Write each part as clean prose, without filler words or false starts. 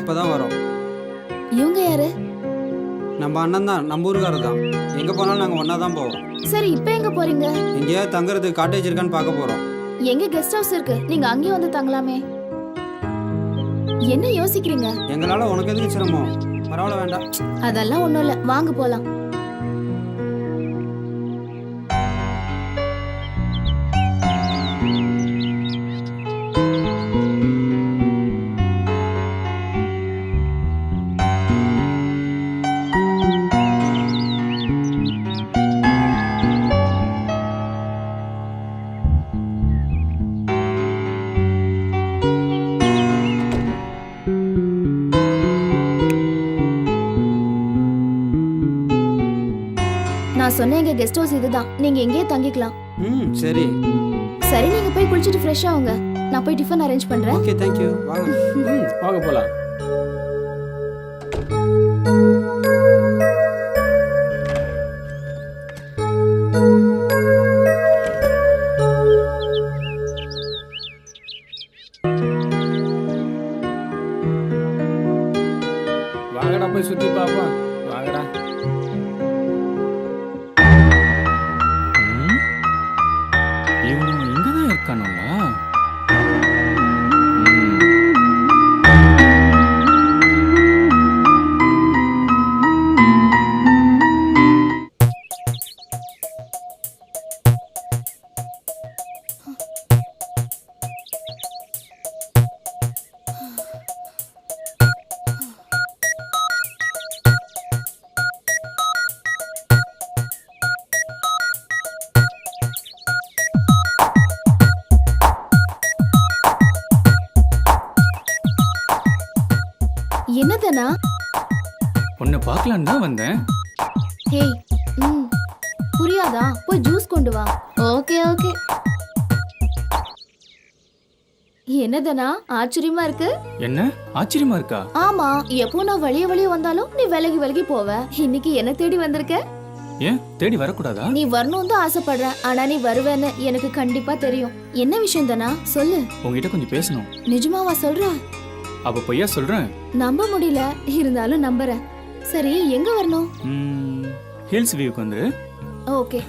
இப்பதான் வரோம். இவங்க யாரு? நம்ம அண்ணன் தான், நம்ம ஊருக்காரர் தான். எங்க போனாலும் நாங்க ஒன்னா தான் போவோம். சரி, இப்போ எங்க போறீங்க? எங்கேயாவது தங்குறதுக்கு காட்டேஜ் இருக்கான்னு பார்க்க போறோம். எங்க கெஸ்ட் ஹவுஸ் இருக்கு, நீங்க அங்கேயே வந்து தங்கலாமே. என்ன யோசிக்கிறீங்க? எங்களால உனக்கு எதுக்கு சிரமம்? பரவாயில்ல, வேண்டாம். அதெல்லாம் ஒண்ணும் இல்ல, வாங்க போலாம். நான் சொன்ன எங்க கெஸ்ட் ஹவுஸ் இதுதான், நீங்க எங்கேயே தங்கிக்கலாம். சரி சரி, நீங்க போய் குளிச்சிட்டு ஃப்ரெஷ் ஆகுங்க. நான் போய் டிஃபன் அரேஞ்ச் பண்றேன். Okay, thank you. வாங்க. வாங்க போலாம். வாங்கடா போய் சுத்தி பாப்போம். வாங்கடா. இவனும் இங்கதான் இருக்கானுங்களா? என்னதுனா? உன்னை பார்க்கலான்னு தான் வந்தேன். ஹேய், புரியாதா? போய் ஜூஸ் கொண்டு வா. Okay okay. என்னதுனா ஆச்சரியமா இருக்கு? என்ன ஆச்சரியமா இருக்கா? ஆமா, எப்போ நான் வழிய வந்தாலும் நீ விலகி விலகி போவ. இன்னைக்கு என்ன தேடி வந்திருக்க? ஏன் தேடி வரக்கூடாதா? நீ வரணும் தான் ஆசைப்படுறேன், ஆனா நீ வருவேன்னு எனக்கு கண்டிப்பா தெரியும். என்ன விஷயம் தானா? சொல்லு. உங்ககிட்ட கொஞ்சம் பேசணும். நிஜமாவா சொல்ற? அப்ப பொய்யா சொல்றேன்? நம்ப முடியல, இருந்தாலும் நம்புறேன். சரி, எங்க வரணும்? ஹில்ஸ் வியூக்கு வந்துரு. ஓகே.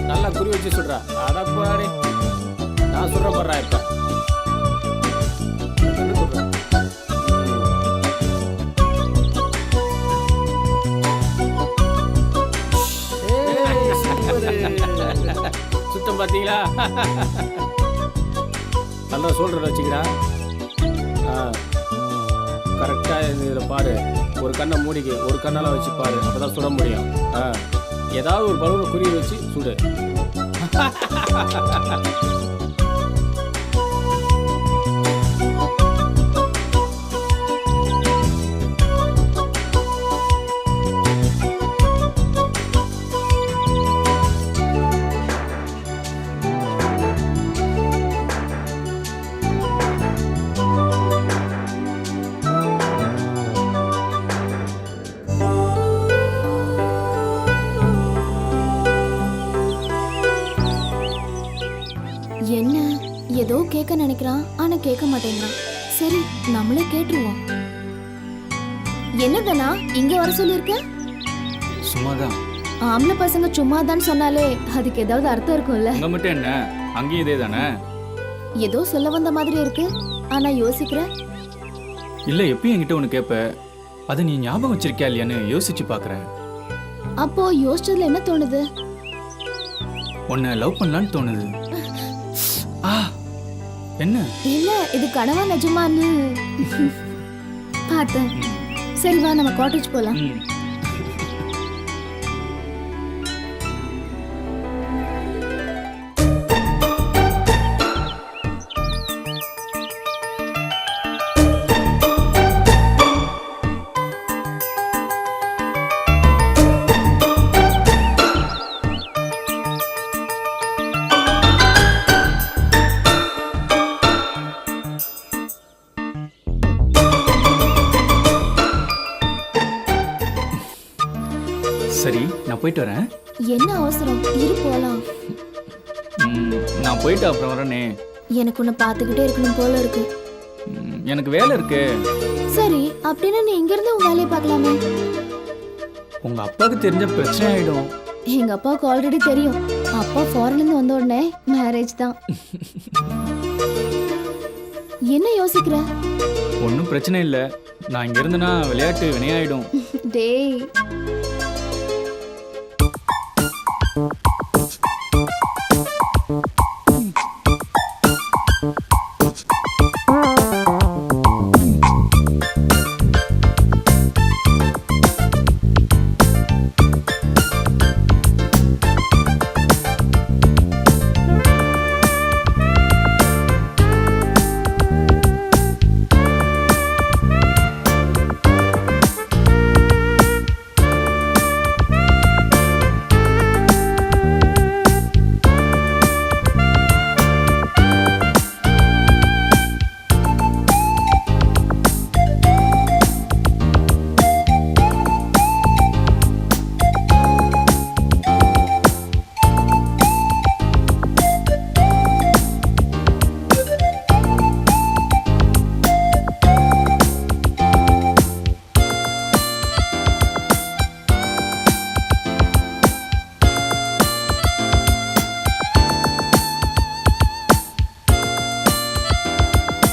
நல்லா குறி வச்சு சொல்றா. அடப்பாடி, நான் சொல்ற போறா இப்ப. சுத்தம் பாத்தீங்களா? நல்லா சொல்ற வச்சுக்கிறா. கரெக்டா இதுல பாரு. ஒரு கண்ணை மூடிக்கு, ஒரு கண்ணால வச்சு பாரு, அப்பதான் சுட முடியும். ஏதாவது ஒரு பலூனை குறி வச்சு சுடு. என்ன ஏதோ கேட்க நினைக்கிறான், ஆனா கேட்க மாட்டேங்கிறான். சரி, நம்மளே கேட்டுருவோம். என்னதுனா இங்க வர சொல்லிருக்க? சும்மாதான். ஆம்பளை பசங்க சும்மாதான் சொன்னாலே அதுக்கு ஏதாவது அர்த்தம் இருக்கும்ல? அங்க மட்டும் என்ன, அங்கேயும் இதே தானே. ஏதோ சொல்ல வந்த மாதிரி இருக்கு, ஆனா யோசிக்கிற. இல்ல, எப்பயும் என்கிட்ட ஒண்ணு கேப்ப, அதை நீ ஞாபகம் வச்சிருக்கியா இல்லையான்னு யோசிச்சு பாக்குறேன். அப்போ யோசிச்சதுல என்ன தோணுது? உன்னை லவ் பண்ணலான்னு தோணுது. என்ன? இல்ல, இது கனவா நிஜமான்னு பார்த்தேன். சரி வா, நம்ம காட்டேஜ் போலாம். சரி நான் போயிட்டு வரேன். என்ன அவசரம், இரு போலாம். நான் போயிட்டு அப்புறம் வரேனே. எனக்கு உன்னை பார்த்துக்கிட்டே இருக்கணும் போல இருக்கு. எனக்கு வேலை இருக்கு. சரி, அப்படின்னா நீ இங்க இருந்து உன் வேலையை பார்க்கலாமே. உங்க அப்பாவுக்கு தெரிஞ்ச பிரச்சனை ஆயிடும். எங்க அப்பாவுக்கு ஆல்ரெடி தெரியும். அப்பா ஃபாரின்ல இருந்து வந்த உடனே மேரேஜ் தான். என்ன யோசிக்கிற? ஒன்றும் பிரச்சனை இல்லை. நான் இங்க இருந்தேன்னா விளையாட்டு வினையாயிடும். டேய்,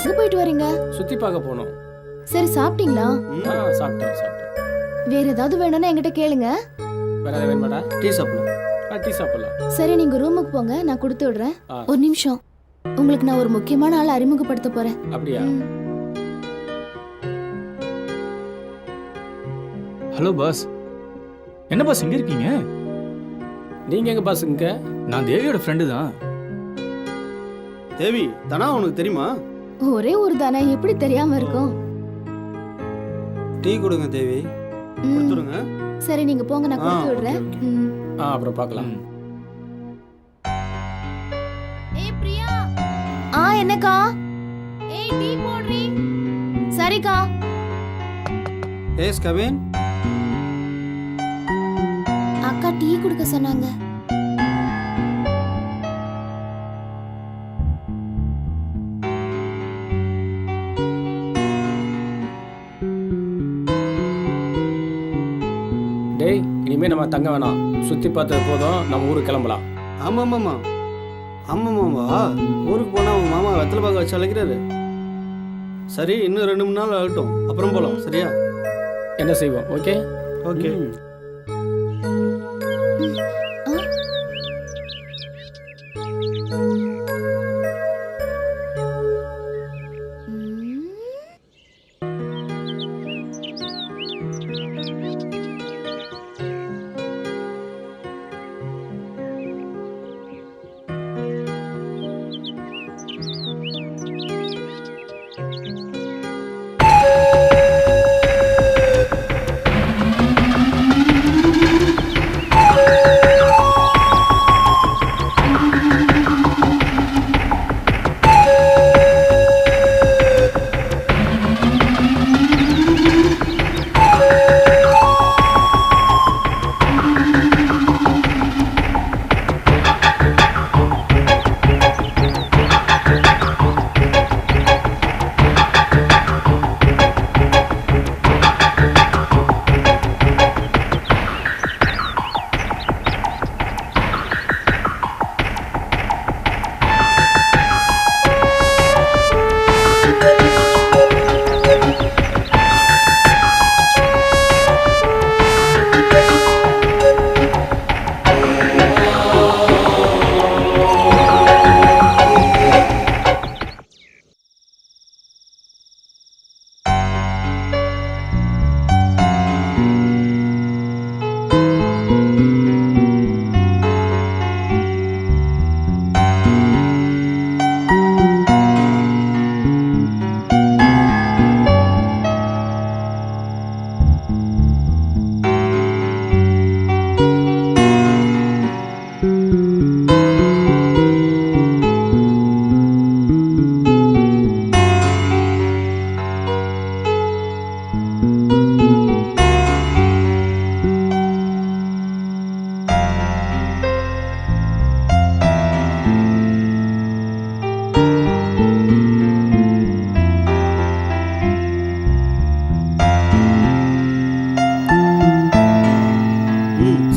எங்க போயிட்டு வரீங்க? சுற்றி பார்க்க போனோம். சரி, சாப்பிட்டீங்களா? சாப்பிட்டேன். வேற ஏதாவது வேணும்னா என்கிட்ட கேளுங்க. வேற ஏதாவது வேணுமாடா? டீ சாப்பிடலாம். டீ சாப்பிடலாம். சரி, நீங்க ரூமுக்கு போங்க, நான் கொடுத்து விடுறேன். ஆ. ஒரு நிமிஷம், உங்களுக்கு நான் ஒரு முக்கியமான ஆளை அறிமுகப்படுத்த போறேன். அப்படியா? ம். Hello boss. என்ன பாஸ் இங்க இருக்கீங்க? நீங்க எங்க பாஸ் இங்க? நான் தேவியோட ஃப்ரெண்டு தான். தேவி தானா உனக்கு தெரியுமா? ஒரே ஒரு தானே, எப்படி தெரியாம இருக்கும்? டீ கொடுங்க தேவி. ம். கொடுத்துருங்க. சரி, நீங்க போங்க, நான் கொடுத்து ஓகே, விடுறேன். ஓகே. ம். அப்புறம் பார்க்கலாம். ஏய் பிரியா. என்னக்கா? ஏய், டீ போடுறீ. சரிக்கா. எஸ் கவின். அக்கா டீ குடுக்க சொன்னாங்க. டேய், இனிமே நம்ம தங்க வேணாம். சுற்றி பார்த்தது போதும், நம்ம ஊருக்கு கிளம்பலாம். ஆமாம்மாம்மா. ஆமாம்மாம்மா, ஊருக்கு போனால் உங்கள் மாமா வெத்தலை பாக்க வச்சு அழைக்கிறாரு. சரி, இன்னும் 2-3 நாள் ஆகட்டும், அப்புறம் போகலாம். சரியா? என்ன செய்வோம்? Okay okay.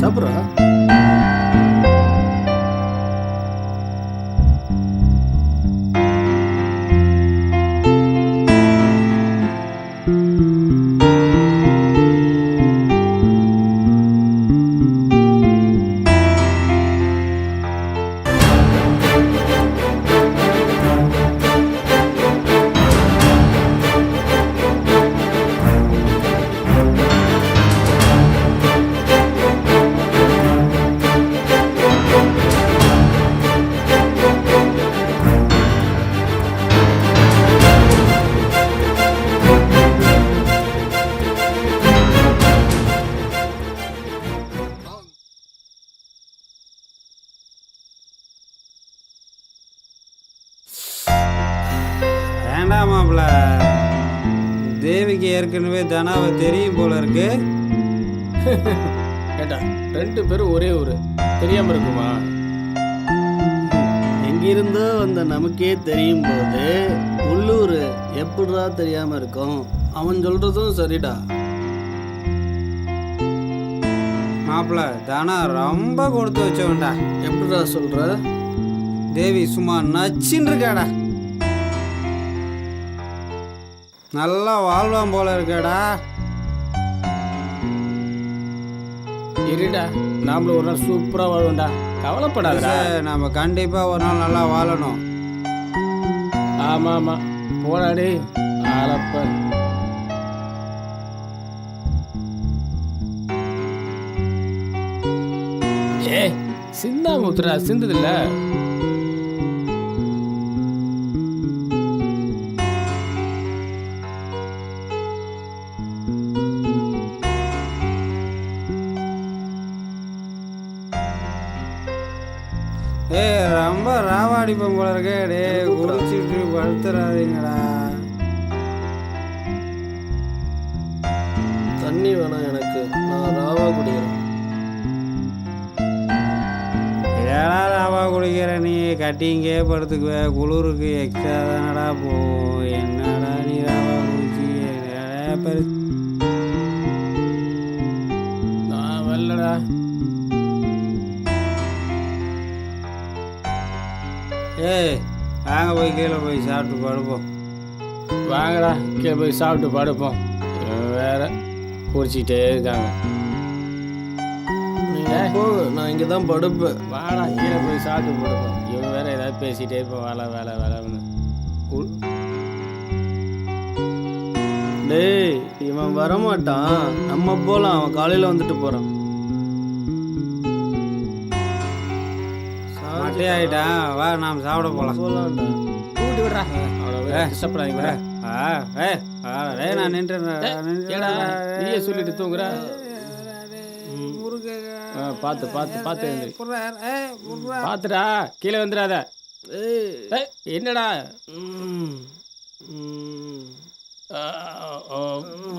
சாப்பிட்றா. வேண்டாம் மாப்பிள்ள, தேவிக்கு ஏற்கனவே தனாவை தெரியும் போல இருக்கு. கேட்டா 2 பேரும் ஒரே ஊர், தெரியாமல் இருக்குமா? எங்கிருந்தோ வந்த நமக்கே தெரியும் போது உள்ளூர் எப்படிடா தெரியாமல் இருக்கும்? அவன் சொல்கிறதும் சரிடா. மாப்பிள்ள, தனா ரொம்ப கொடுத்து வச்சவன்டா. எப்படிடா சொல்கிற? தேவி சும்மா நச்சின்னு இருக்காடா. நல்லா வாழ்வான் போல இருக்கடா. இருடா, நாமளும் ஒரு நாள் சூப்பராக வாழ்வோம்டா, கவலைப்படாதடா. நம்ம கண்டிப்பா ஒரு நாள் நல்லா வாழணும். ஆமாம் ஆமாம், போடாடே ஆளப்ப. ஏ சிந்தா முத்துரா, சிந்ததில்ல. ரொம்ப ராவாடிப்போம் போல இருக்கே. டே குடிச்சிட்டு படுத்துறாதீங்கடா. தண்ணி வேணாம் எனக்கு, நான் ராவா குடிக்கிறேன். ஏடா ராவா குடிக்கிற நீ? கட்டிங்கே படுத்துக்குவே, குளிருக்கு எக்ஸ்ட்ரா தானடா போகும். என்னடா நீ ராவா குடிச்சி நான் வரலடா. ஏய் வாங்க போய் கீழே போய் சாப்பிட்டு படுப்போம். வாங்கடா கீழே போய் சாப்பிட்டு படுப்போம். இவன் வேற குடிச்சிக்கிட்டே இருக்காங்க. நீங்கள் போங்க, நான் இங்கே தான் படுப்பேன். வாடா கீழே போய் சாப்பிட்டு படுப்போம். இவன் வேற ஏதாவது பேசிகிட்டே இருப்போம். வேலை வேலை வேலைன்னு. டேய், இவன் வரமாட்டான், நம்ம போகலாம். அவன் காலையில் வந்துட்டு போகிறான். மட்டே ஆகிட்டான், வா நாம் சாப்பிட போகலாம். போகலான்டா. கூட்டி விடுறா. அவ்வளோ கஷ்டப்படாதீங்க. நான் நின்று ஏடா நீயே சொல்லிட்டு தூங்குற. பார்த்து பார்த்து பார்த்து எழுந்திரி. பார்த்துடா, கீழே வந்துடாத. ஏய், என்னடா?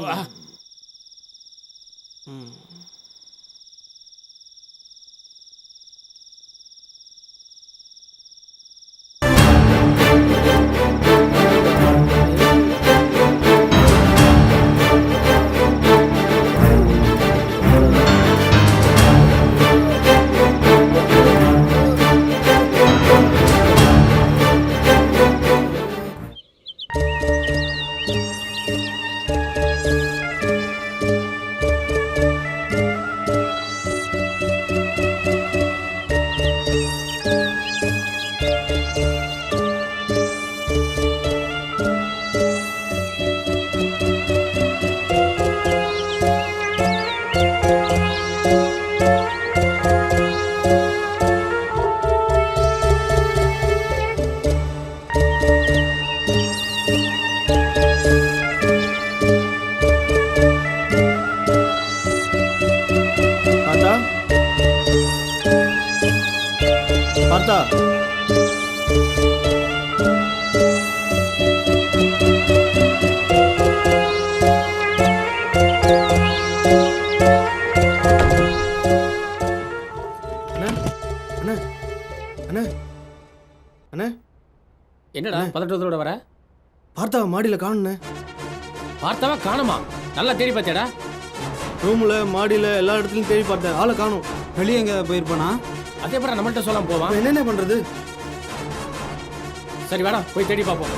வா. பார்த்தா என்னடா பதட்டத்தோட வர? பார்த்தாவ மாடியில் காணுண்ணே. பார்த்தாவா காணுமா? நல்லா தேடி பார்த்தியாடா? ரூமில் மாடியில் எல்லா இடத்துலையும் தேடி பார்த்தேன், ஆளை காணும். வெளியே எங்கே போயிருப்பானா? அதே அப்புறம் நம்மள்ட்ட சொல்லாம போவான். என்னென்ன பண்ணுறது? சரி வேணா போய் தேடி பார்ப்போம்.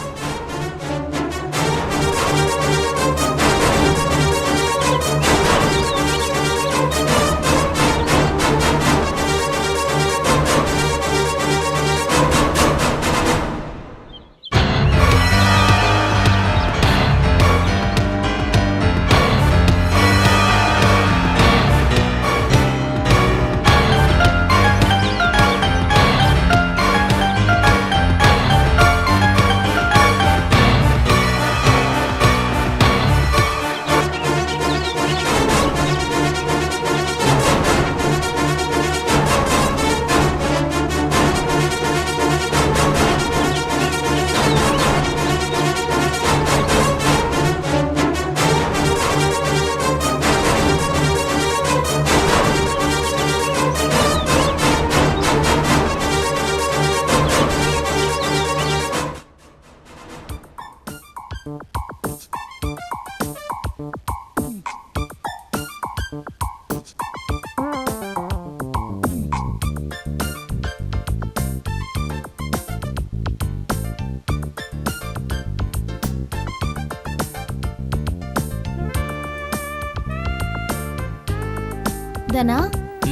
தனா,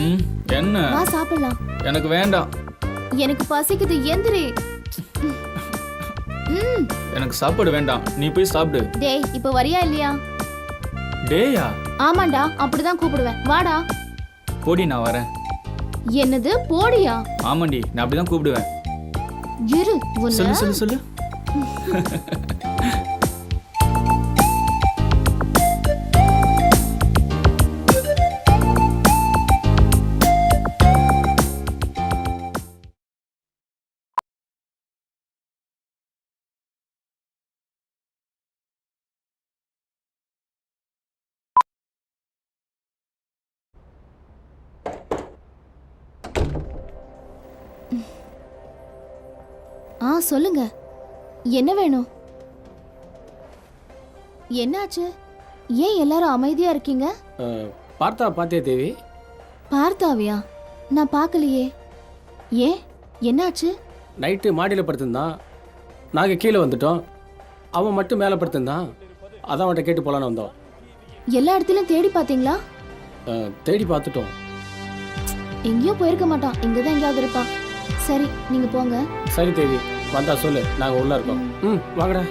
ம் என்ன? வா சாப்பிடலாம். எனக்கு வேண்டாம். எனக்கு பசிக்குது, எந்திரி. ம். எனக்கு சாப்பாடு வேண்டாம், நீ போய் சாப்பிடு. டேய், இப்போ வரியா இல்லையா? டேயா? ஆமாண்டா, அப்படிதான் கூப்பிடுவேன். வாடா. போடி, நான் வரேன். என்னது போடியா? ஆமாண்டி, நான் அப்படிதான் கூப்பிடுவேன். இரு, சொல்லு உன்னை. சொல்லு சொல்லு. சொல்லுங்க, என்ன வேணும்? என்னாச்சு? ஏன் எல்லாரும் அமைதியா இருக்கீங்க? பார்த்தா பாத்தியா தேவி? பார்த்தாவியா? நான் பார்க்கலையே. ஏன், என்னாச்சு? நைட்டு மாடியில் படுத்திருந்தான், நாங்கள் கீழே வந்துட்டோம், அவன் மட்டும் மேலே படுத்திருந்தான். அதான் அவன்கிட்ட கேட்டு போலான்னு வந்தோம். எல்லா இடத்துலயும் தேடி பார்த்தீங்களா? தேடி பார்த்துட்டோம். எங்கேயும் போயிருக்க மாட்டான், இங்கதான் எங்கேயாவது இருப்பான். சரி, நீங்க போங்க. சரி தேவி, வந்தா சொல்லு, நாங்கள் உள்ள இருக்கோம். ம், வாங்கடா.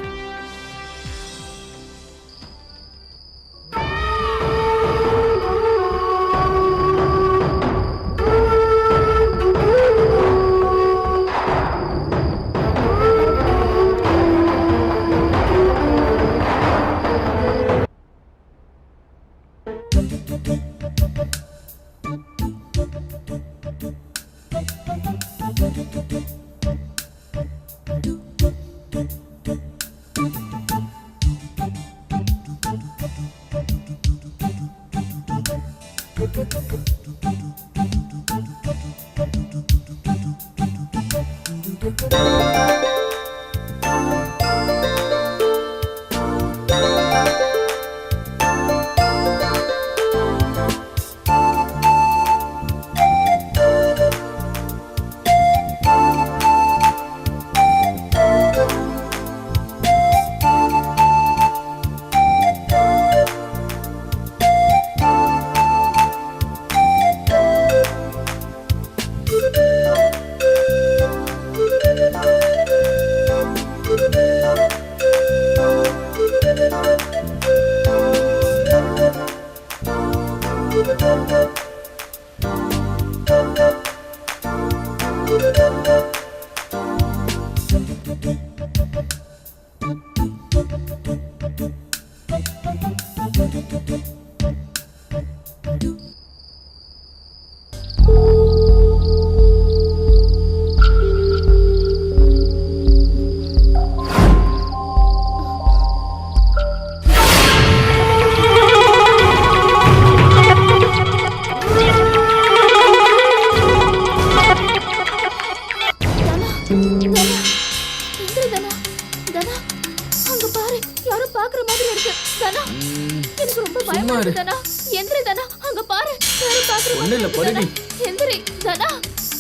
ஜாக்கிரதை ஒண்ணும் இல்ல, படுடி. எந்திரி தனா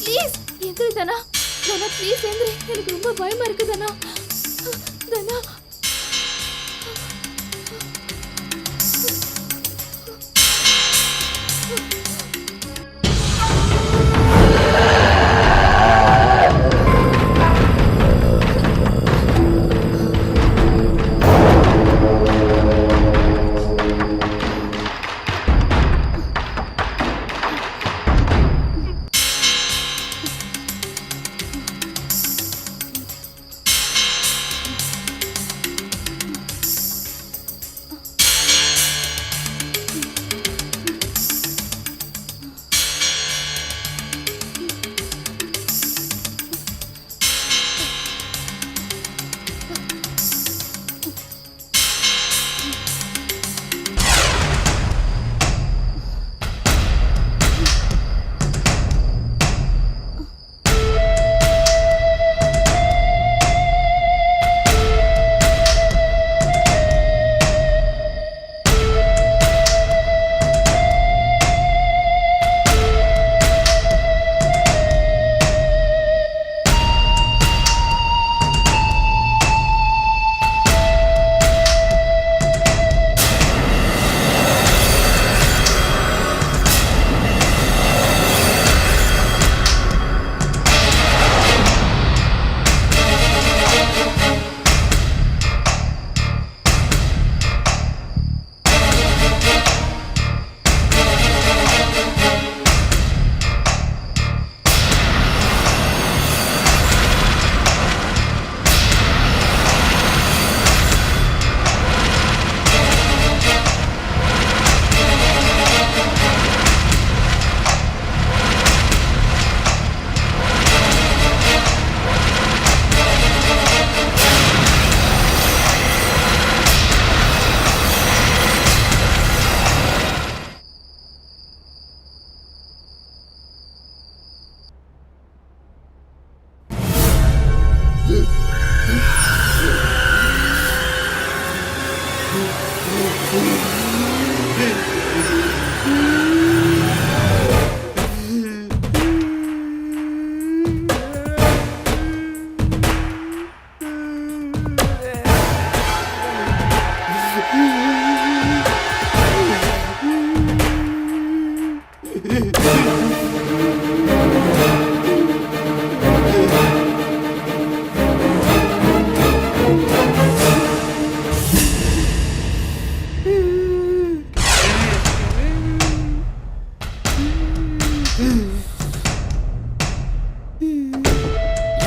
ப்ளீஸ் எந்திரி தனா தனா ப்ளீஸ் எந்திரி எனக்கு ரொம்ப பயமா இருக்கு தனா தனா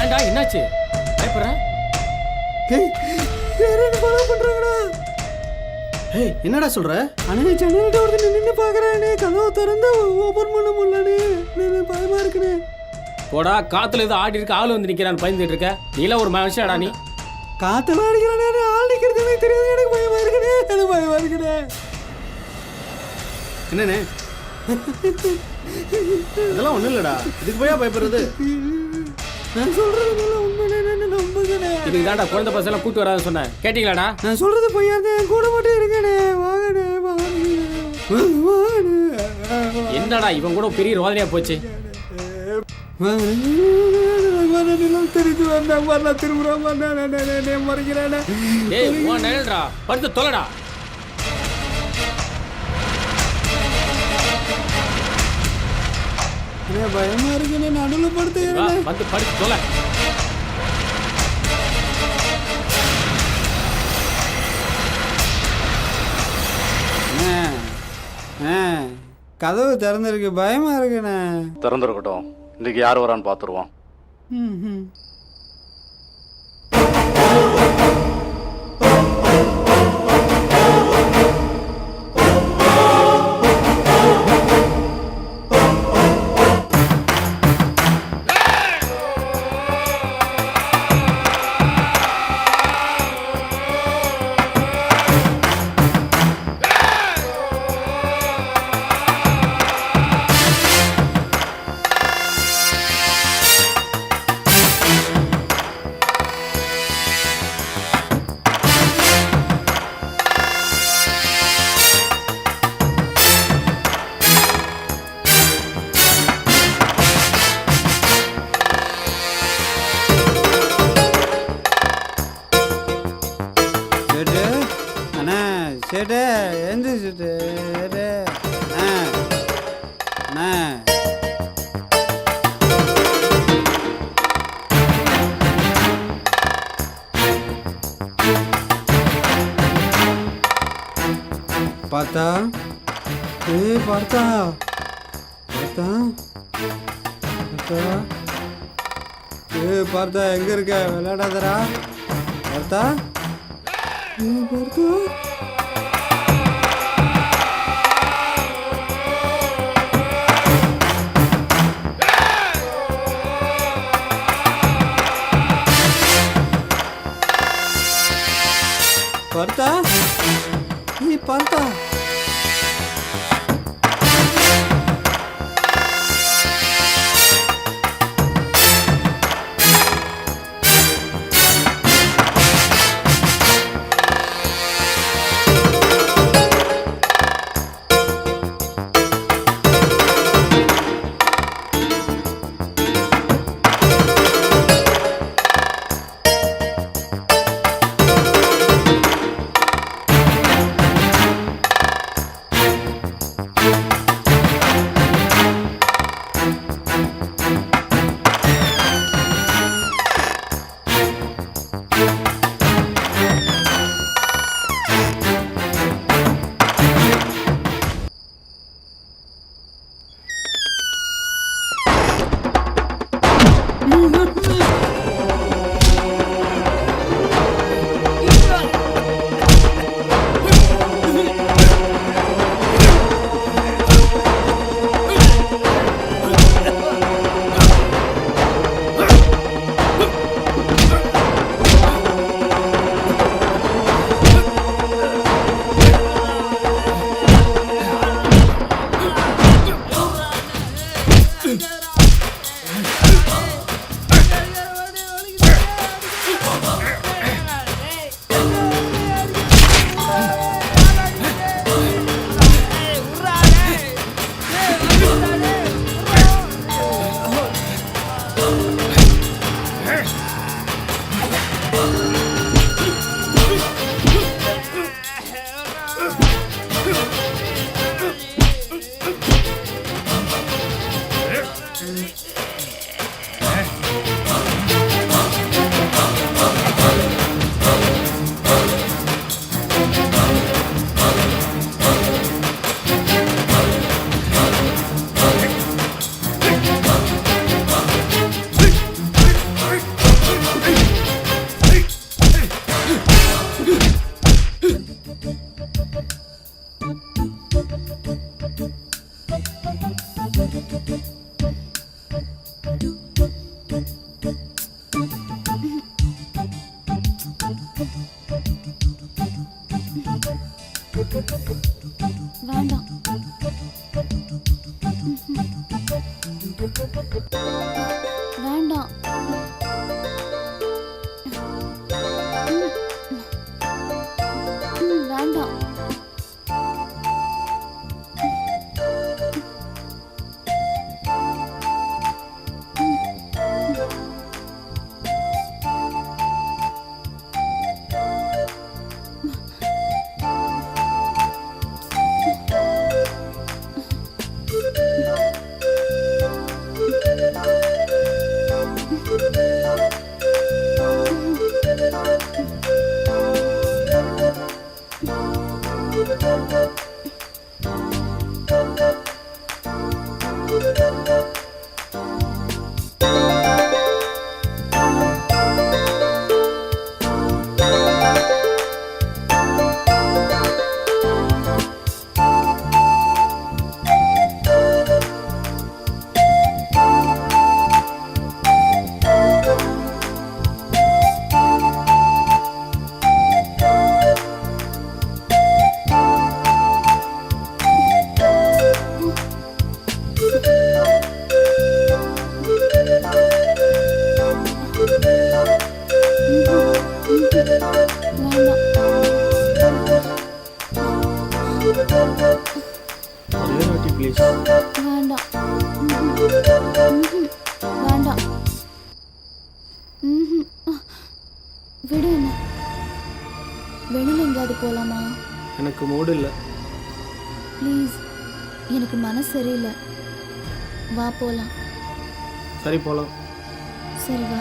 ஏன்டா என்னாச்சு பயப்படுற? ஏய் என்னடா சொல்ற? அண்ணே ஜன்னல்கிட்ட ஒருத்தர் நின்று பார்க்குறானே, கதவை திறந்து ஓப்பன் பண்ண முடியலண்ணே, பயமா இருக்குண்ணே. போடா, காத்துல ஏதோ ஆடி இருக்கு, ஆள் வந்து நிக்கிறான்னு பயந்துட்டு இருக்க. நீலாம் ஒரு மனுஷன்டா நீ. காத்தெல்லாம் அடிக்கிறானே, ஆள் நிற்கிறதுமே தெரியாது, எனக்கு பயமா இருக்குண்ணே, அது பயமா இருக்குண்ணே. என்னண்ணே இதெல்லாம் ஒண்ணும் இல்லடா, இதுக்கு போயா பயப்படுறது? நான் சொல்றதுலாம் உண்மையிலே நம்புங்கண்ணே. இதுக்கு தாண்டா குழந்தை பசங்க கூட்டு வராதுன்னு சொன்னேன், கேட்டீங்களாடா? நான் சொல்றது பொய்யாதே, கூட மட்டும் இருக்கேனே, வாங்கண்ணே வாங்கண்ணே. என்னடா இவன் கூட பெரிய ரோதனையா போச்சு. தெரிஞ்சு வந்தேன் திரும்புறேன் மறைக்கிறேன். ஏய் உன் நிழல்டா, படுத்து தொலைடா. பயமா இருக்குண்ணே, நடுவில் படுத்து வந்து படுத்து தொலை. கதவு திறந்திருக்கு, பயமா இருக்குண்ணே. திறந்துருக்கட்டும், இன்னைக்கு யார் வரான்னு பார்த்துருவோம். ஆ பார்த்தா பார்த்தா பார்த்தா பார்த்தா பார்த்தா எங்க இருக்க விளையாடாதரா பார்த்தா பார்த்தா பார்த்தா பார்த்தா வேண்டாம். வேண்டாம். வேண்டாம். ஒரே ரொட்டி ப்ளீஸ். வேண்டாம். வேண்டாம். விடு என்ன. வெளியில் எங்கேயாவது போகலாமா? எனக்கு மூடு இல்லை. ப்ளீஸ், எனக்கு மனசு சரியில்லை. வா போலாம். சரி போகலாம். சரி வா.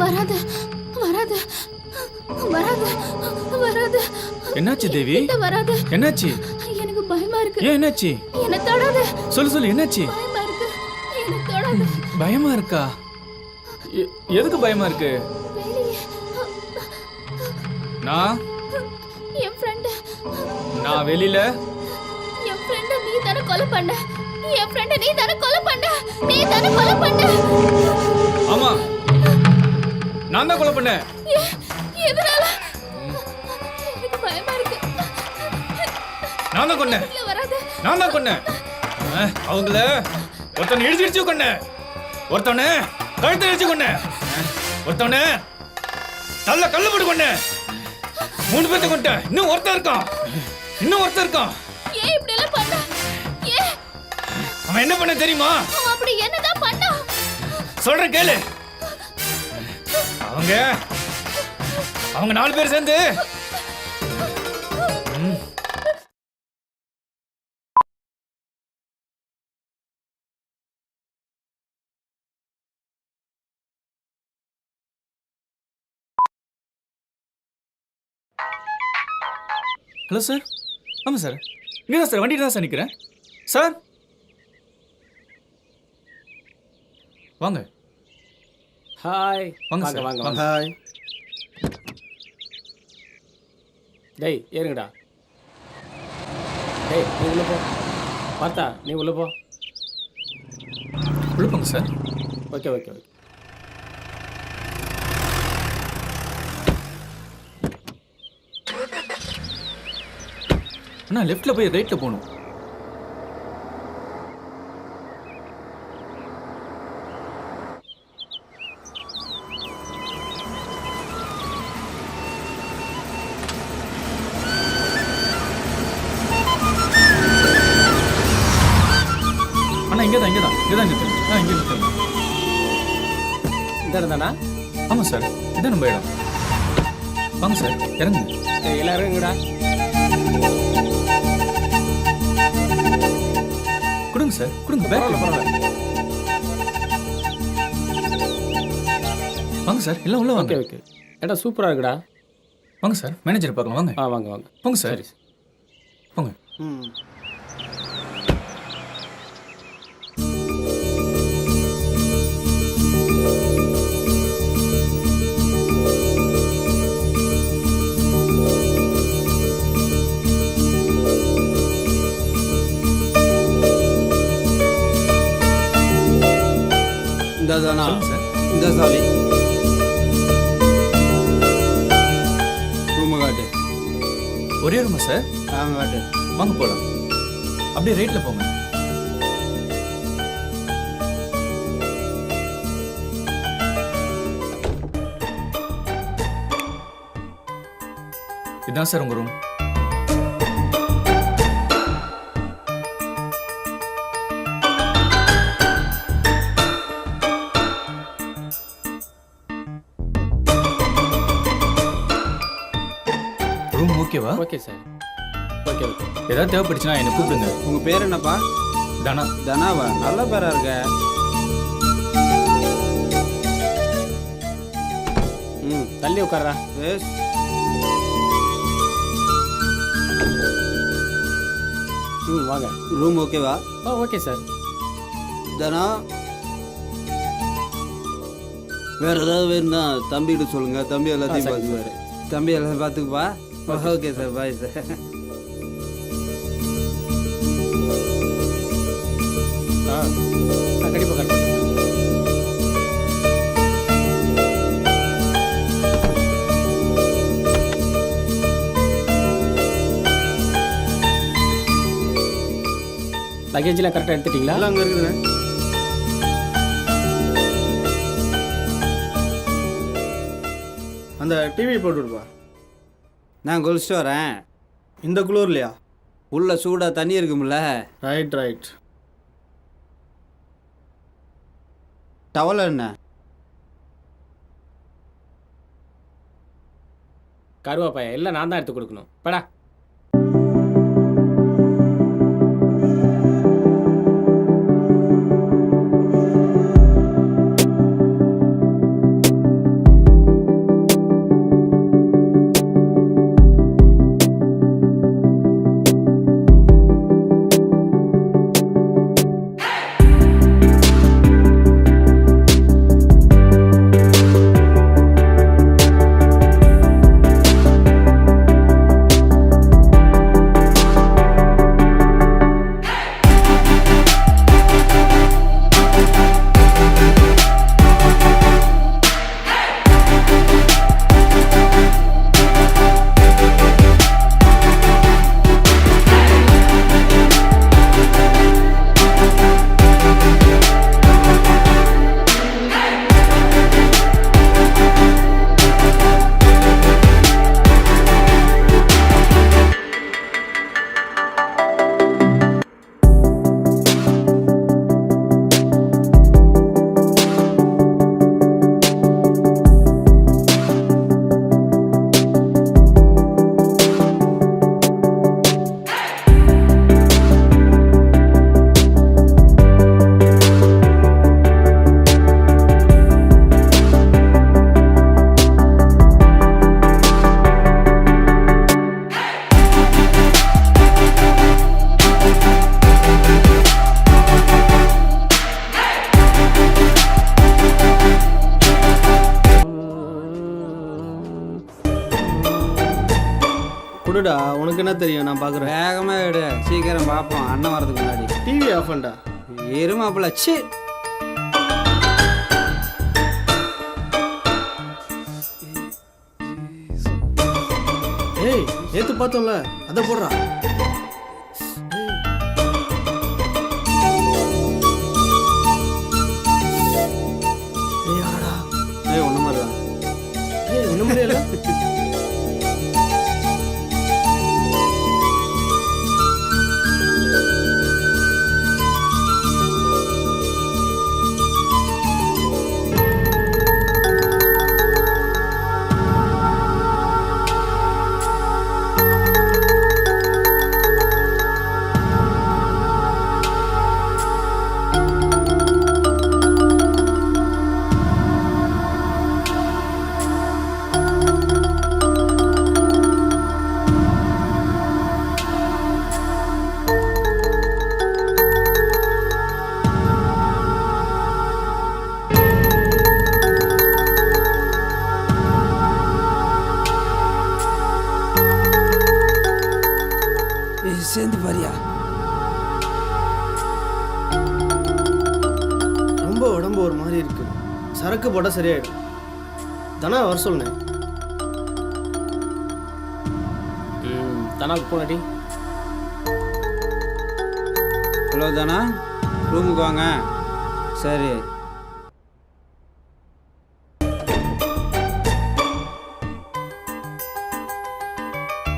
வராத வராத வராத வராத. என்னாச்சு தேவி? கிட்ட வராத. என்னாச்சு? எனக்கு பயமா இருக்கு. ஏன் என்னாச்சு? என்ன தொடாத. சொல்லு என்னாச்சு? பயமா இருக்கு. என்ன தொடாத. பயமா இருக்கா? எதுக்கு பயமா இருக்கு? வெளியே. நான் என் ஃப்ரெண்ட். நான் வெளியில. என் ஃப்ரெண்ட நீ தான கொலை பண்ண. என் ஃப்ரெண்ட நீ தான கொலை பண்ண. நீ தான கொலை பண்ண. ஆமா, நான் தான் கொலை பண்ணேன். எதனால? எனக்கு பயமா இருக்கு. நான் தான் கொன்னேன். இல்ல வராத. நான் தான் கொன்னேன். அவங்கள ஒருத்தனை இடிச்சு கொன்னேன். ஒருத்தனை கழுத்தை இடிச்சு கொன்னேன். ஒருத்தனை தள்ள கல்லு போட்டு கொன்னேன். 3 பேர்த்த கொண்டேன். இன்னும் ஒருத்தன் இருக்கான். ஏன் இப்படி எல்லாம் பண்ண? ஏன்? அவன் என்ன பண்ண தெரியுமா? அவன் அப்படி என்னதான் பண்ணா? சொல்றேன் கேளு. அவங்க 4 பேர் சேர்ந்து ஹலோ சார். ஆமாம் சார், இங்கே தான் சார், வண்டியில் தான் சார் நிற்கிறேன் சார். வாங்க. ஹாய். வாங்க வாங்க சார், வாங்க வாங்க. வாங்க. ஹாய். டேய் ஏறுங்கடா. டேய் நீ உள்ள போ. பார்த்தா நீ உள்ள போ. உள்ள போங்க சார். Okay okay okay. அண்ணா லெஃப்ட்டில் போய் ரைட்டில் போகணும். அண்ணா இங்கே தான் நிறுத்துங்க. இங்கே நிறுத்துங்க. இந்த இடம் தானா? ஆமாம் சார், இதான் நம்ம இடம். வாங்க சார், இறங்குங்க. எல்லாரும் இங்கடா. கொடுங்க சார், கொடுங்க. பேக் பரவாயில்ல. வாங்க சார், எல்லாம் உள்ள வாங்க. ஓகே இடம் சூப்பராக இருக்குடா. வாங்க சார், மேனேஜர் பார்க்கலாம். வாங்க வாங்க போங்க சார். போங்க. ம். இந்த தானா? சொல்லுங்க சார். இந்த சாவி ரூமு காட்டு. ஒரே ரூமா சார்? வாங்க காட்டு. வாங்க போகலாம். அப்படியே ரைட்டில் போங்க. இதான் சார் உங்க ரூம். ரூம் ஓகேவா? Okay sir. ஓகே ஏதாவது தேவைப்பட்டுச்சுன்னா என்னை கூப்பிடுங்க. உங்க பேர் என்னப்பா? தானா? தனாவா? நல்ல பேரா இருக்க. ம். தள்ளி உட்கார்றா. எஸ். வாங்க. ரூம் ஓகேவா? Okay sir. தனா, வேற ஏதாவது வேணும்னா தம்பிகிட்ட சொல்லுங்க. தம்பி எல்லாத்தையும் சரி, பார்த்துக்குவாரு. தம்பி எல்லாம் பார்த்துக்குப்பா. Okay sir, bye sir. கண்டிப்பாக கரெக்டாக. லக்கேஜ்லாம் கரெக்டாக எடுத்துட்டீங்களா? எல்லாம் அங்கே இருக்குதுண்ணே. அந்த டிவி போட்டு விடுப்பா. நான் குளிச்சுட்டு வரேன். இந்த குளூர்லையா? உள்ள சூடாக தண்ணி இருக்கும்ல. Right right. டவல் என்ன? கருவாப்பாயா எல்லாம் நான் தான் எடுத்து கொடுக்கணும். படா. கொடுடா, உனக்கு என்ன தெரியும்? நான் பார்க்குறேன். வேகமாக எடு, சீக்கிரம் பார்ப்போம். அண்ணன் வரதுக்கு முன்னாடி டிவி ஆஃப் பண்ணா. எருமாப்பிள்ள. சி, ஏய், நேற்று பார்த்தோம்ல, அதை போடுறா. ஏய் ஆடா. ஏய் ஒன்று மாதிரி தான். ஏய் ஒன்று மாதிரி இல்லை. ரொம்ப உடம்பு ஒரு மாதிரி இருக்கு. சரக்கு போட்டால் சரியாயிடும். தானே வர சொல்லுனேன். தனாக்கு போனடி. ஹலோ தானா, ரூமுக்கு வாங்க. சரி.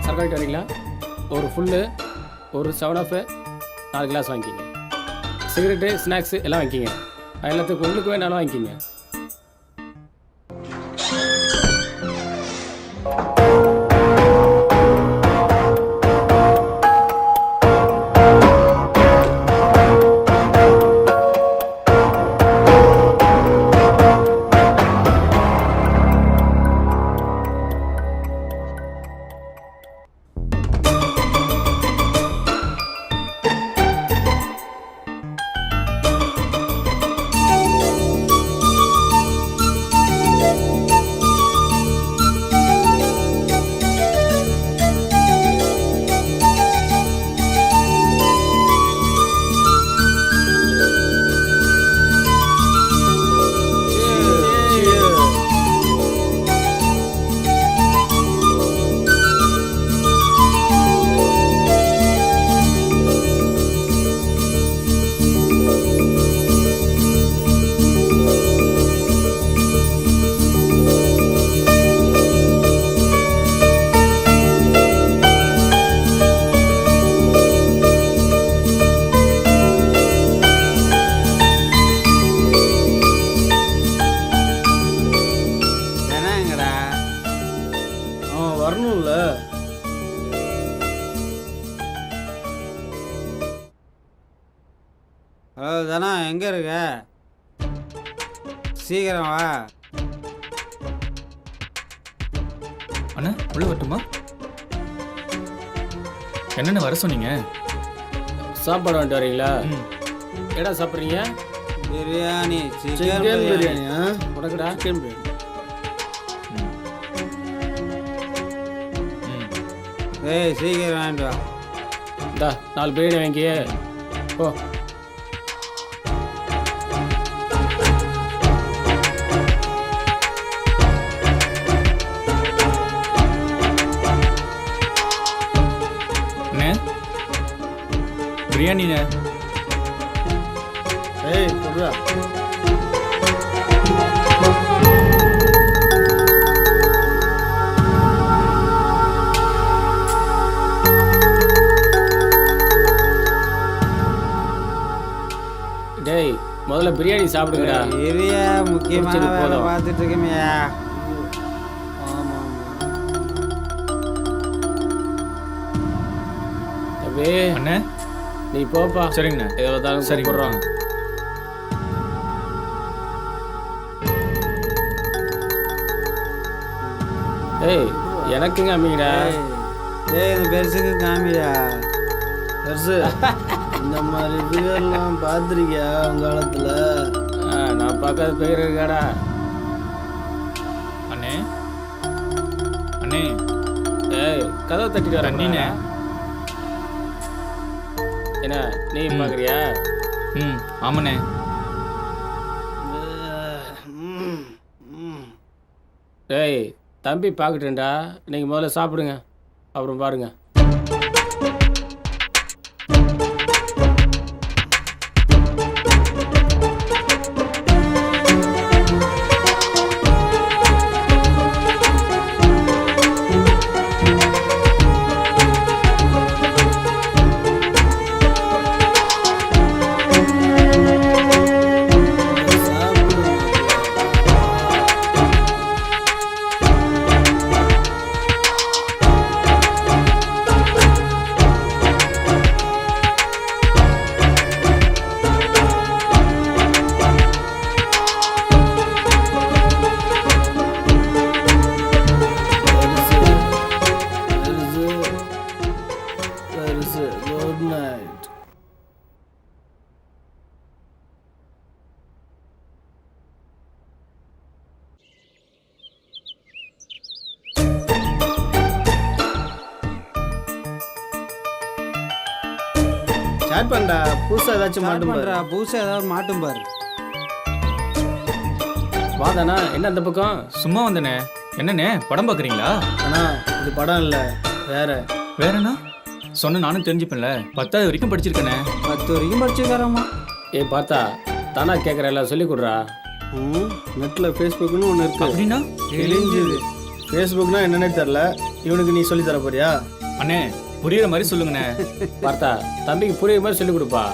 சரக்கு வரீங்களா? ஒரு ஃபுல்லு, ஒரு 7-Up, 4 கிளாஸ் வாங்கிக்கிங்க. சிகரெட்டு, ஸ்நாக்ஸு எல்லாம் வாங்கிக்கிங்க. எல்லாத்துக்கும் உங்களுக்கு வேணாலும் வாங்கிக்கிங்க. வரணும்ல. ஹலோ தானா, எங்கே இருக்க? சீக்கிரம் வா. அண்ணா உள்ள வரட்டுமா? என்னென்ன வர சொன்னீங்க? சாப்பாடு வந்துட்டு வரீங்களா? ஏடா சாப்பிட்றீங்க? Biryani, chicken chicken biryani. பிரியாணியா? உனக்குடா? சிக்கன் பிரியாணி. ஏய், சீக்கிரம் வாங்கிட்டு வா. இந்தா 4 பிரியாணி வாங்கி போ. அண்ணே பிரியாணிண்ணே. ஏய் சொல்றா. டேய் முதல்ல பிரியாணி சாப்பிடுங்கடா. இரியா, முக்கியமான குடிச்சது வேலை போதும். பார்த்துட்டு இருக்கமையா. ஆமா ஆமா. தம்பி அண்ணே நீ போப்பா. சரிங்கண்ணே. ஏதோ தான் சரி போடுறோம். ஏய் எனக்குங்க அம்மிங்கடா. ஏய், இந்த பெருசுக்கு காமிடா. பெருசு இந்த மாதிரி பிகர்லாம் பார்த்துருக்கியா உங்க காலத்துல? நான் பார்க்காத பேர் இருக்காடா. அண்ணே அண்ணே ஏய் கதவை தட்டிட்டு வர தண்ணிண்ணே. என்ன நீ பார்க்குறியா? ஆமாண்ணே. டேய் தம்பி பார்க்கட்டுண்டா. நீங்கள் முதல்ல சாப்பிடுங்க, அப்புறம் பாருங்க. Good night. ஸ்டார்ட் பண்ணடா. புதுசா ஏதாச்சும் மாட்டும் பாரு. புதுசாக ஏதாவது மாட்டும் பாரு. வாதானா என்ன அந்த பக்கம்? சும்மா வந்தனே. என்னண்ணே படம் பார்க்குறீங்களா? அண்ணா இது படம் இல்லை, வேற. வேறண்ணா சொன்ன நானும் தெரிஞ்சுப்பேன்ல. 10வது வரைக்கும் படிச்சிருக்கேனே. 10 வரைக்கும் படிச்சுக்காரம்மா. ஏய் பார்த்தா தானா கேட்குற எல்லாம் சொல்லி கொடுறா. நெட்டில் ஃபேஸ்புக்னு ஒன்று இருக்கு. அப்படின்னா தெரிஞ்சுது. ஃபேஸ்புக்னா என்னன்னே தெரில, இவனுக்கு நீ சொல்லி தர போறியா? அண்ணே புரியுற மாதிரி சொல்லுங்கண்ணே. பார்த்தா தம்பிக்கு புரியுற மாதிரி சொல்லி கொடுப்பா.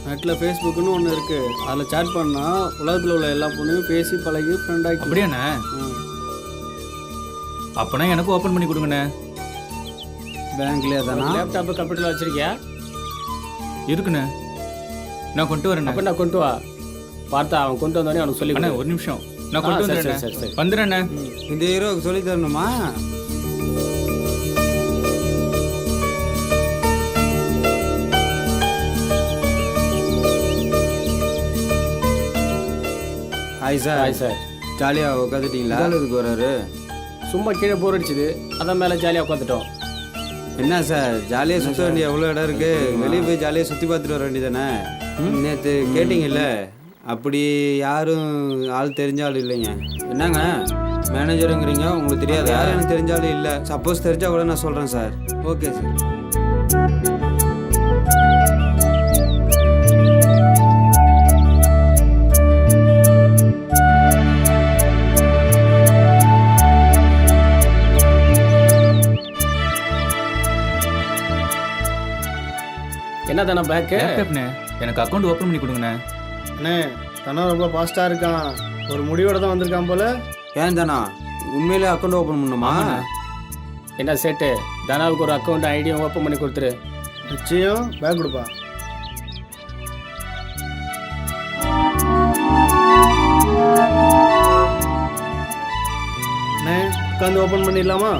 நெட்டில் ஃபேஸ்புக்னு ஒன்று இருக்கு, அதில் சேட் பண்ணால் உலகத்தில் உள்ள எல்லா பொண்ணையும் பேசி பழகி ஃப்ரெண்டாகி. அப்படியாண்ணே? அப்போனா எனக்கும் ஓப்பன் பண்ணி கொடுங்கண்ணே. பேங்க்லேயே தானா? லேப்டாப்பு கம்ப்யூட்டரில் வச்சிருக்கியா? இருக்குண்ணே, நான் கொண்டு வரேன். அப்போ நான் கொண்டு வா. பார்த்தா அவன் கொண்டு வந்தோடனே அவனுக்கு சொல்லி அண்ணே கொடு. ஒரு நிமிஷம், நான் கொண்டு சரி, வந்துடுறேன். சரி, சரி. வந்துடுறேண்ணே. இந்த ஹீரோவுக்கு சொல்லி தரணுமா? Hi sir. Hi sir. ஜாலியாக உட்காந்துட்டீங்களா? இதுக்கு வராரு. சும்மா கீழே போர் அடிச்சுது, அதான் மேலே ஜாலியாக உட்காந்துட்டோம். என்ன சார் ஜாலியாக சுற்ற வேண்டிய எவ்வளோ இடம் இருக்கு, வெளியே போய் ஜாலியாக சுற்றி பார்த்துட்டு வர வேண்டியதானே? நேற்று கேட்டிங்கல்ல, அப்படி யாரும் ஆள் தெரிஞ்ச ஆள் இல்லைங்க. என்னங்க மேனேஜருங்கிறீங்க, உங்களுக்கு தெரியாது. யாரும் எனக்கு தெரிஞ்ச ஆள் இல்லை. சப்போஸ் தெரிஞ்சா கூட நான் சொல்கிறேன் சார். Okay sir. என்ன தானே பேக்கு? லேப்டாப்ண்ணே எனக்கு அக்கௌண்ட் ஓப்பன் பண்ணி கொடுங்கண்ணே. அண்ணே தனம் ரொம்ப ஃபாஸ்ட்டாக இருக்கான், ஒரு முடிவோட தான் வந்திருக்கான் போல. ஏன் தானா உண்மையிலே அக்கௌண்ட் ஓப்பன் பண்ணுமா? என்ன சேட்டு, தனாவுக்கு ஒரு அக்கௌண்ட் ஐடியும் ஓப்பன் பண்ணி கொடுத்துரு. நிச்சயம் பேக் கொடுப்பா. அண்ணே உட்காந்து ஓப்பன் பண்ணிடலாமா?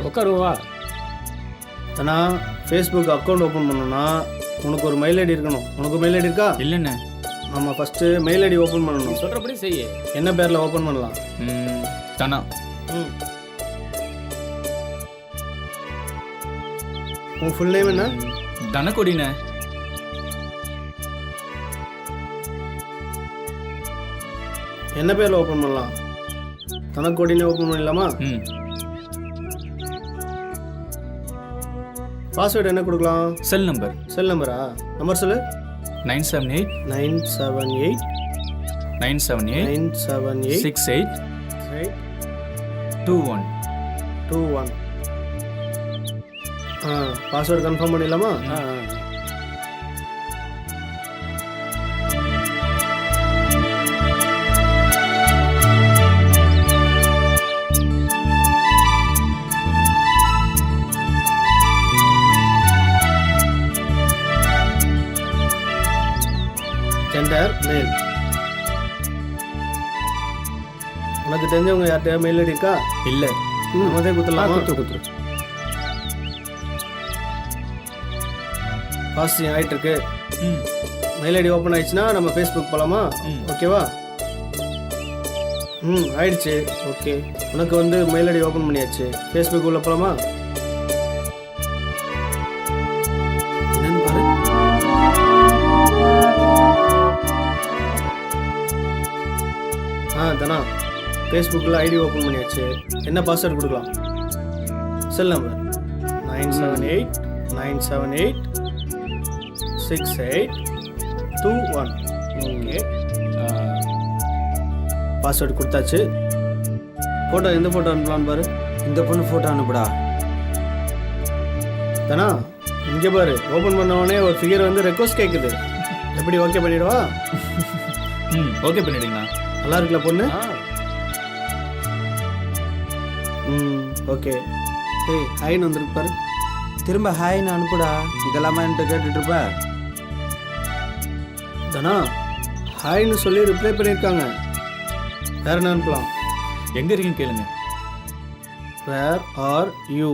உட்காருவா. தனா ஃபேஸ்புக் அக்கௌண்ட் ஓப்பன் பண்ணணும்னா உனக்கு ஒரு மெயில் ஐடி இருக்கணும். உனக்கு மெயில் ஐடி இருக்கா? இல்லைண்ணே. நம்ம ஃபஸ்ட்டு மெயில் ஐடி ஓப்பன் பண்ணணும். சொல்கிறபடி செய்ய. என்ன பேரில் ஓப்பன் பண்ணலாம்? தானா உன் ஃபுல் நேம் என்ன? தனக்கொடிண்ணே. என்ன பேரில் ஓப்பன் பண்ணலாம்? தனக்கோடினே ஓப்பன் பண்ணிடலாமா? பாஸ்வேர்டு என்ன கொடுக்கலாம்? Cell number. செல் நம்பரா? நம்பர் சொல்லு. 978 978 978 978 68 21. 21. பாஸ்வேர்டு கன்ஃபார்ம் பண்ணிடலாமா? ஜெண்டர் மேல். உனக்கு தெரிஞ்சவங்க யார்கிட்ட மெயில் ஐடி இருக்கா? இல்லை. நம்மதே குத்துலாமா? குத்துரு. ப்ராசஸிங் ஆகிட்டு இருக்கு. மெயில் ஐடி ஓப்பன் ஆயிடுச்சுன்னா நம்ம ஃபேஸ்புக் போகலாமா? ஓகேவா? ஆயிடுச்சு. ஓகே, உனக்கு வந்து மெயில் ஐடி ஓப்பன் பண்ணியாச்சு. ஃபேஸ்புக் உள்ள போகலாமா? என்னன்னு பாரு. தனா ஃபேஸ்புக்கில் ஐடி ஓப்பன் பண்ணியாச்சு. என்ன பாஸ்வேர்டு கொடுக்கலாம்? Cell number 978 978 6821. ஓகே, பாஸ்வேர்டு கொடுத்தாச்சு. ஃபோட்டோ எந்த ஃபோட்டோ அனுப்பலான்னு பாரு. இந்த பொண்ணு ஃபோட்டோ அனுப்புடா. தானா இங்கே பாரு, ஓப்பன் பண்ண உடனே ஒரு ஃபிகர் வந்து ரெக்வஸ்ட் கேட்குது. எப்படி ஓகே பண்ணிடுவா? ஓகே பண்ணிடுங்கண்ணா. நல்லா இருக்குல்ல பொண்ணு? ஓகே. ஏய் ஹாய்னு வந்துருக்கு பாரு. திரும்ப ஹாய்னு அனுப்புடா. இதெல்லாமா என்கிட்ட கேட்டுட்டு இருப்ப? தானா ஹாய்னு சொல்லி ரிப்ளை பண்ணியிருக்காங்க. வேற என்ன அனுப்பலாம்? எங்க இருக்கீங்க கேளுங்க. Where are you?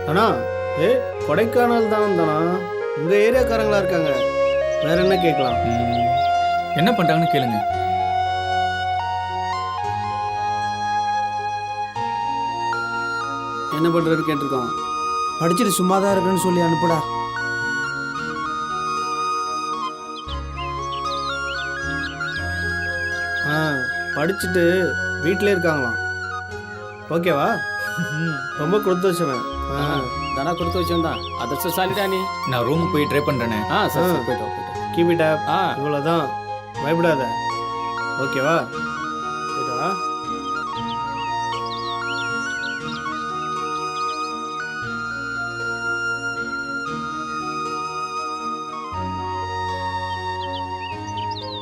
தானா கொடைக்கானல் தான் தானா, உங்க ஏரியாக்காரங்களா இருக்காங்க. வேற என்ன கேட்கலாம்? என்ன பண்றாங்கன்னு கேளுங்க. என்ன பண்றது கேட்டிருக்கான். படிச்சுட்டு சும்மா தான் இருக்குன்னு சொல்லி அனுப்புடா. படிச்சுட்டு வீட்டிலே இருக்காங்களாம். ஓகேவா? ரொம்ப கொடுத்து வச்சவன். தானா கொடுத்து வச்சிருந்தான். அதிர்ஷ்டசாலிடா நீ. நான் ரூமுக்கு போய் ட்ரை பண்றேனே. சரி சரி போயிட்டு வா, போயிட்டு வா. Keep it up. ஆ இவ்வளோதான், பயப்படாத. ஓகேவா? போயிட்டு வா.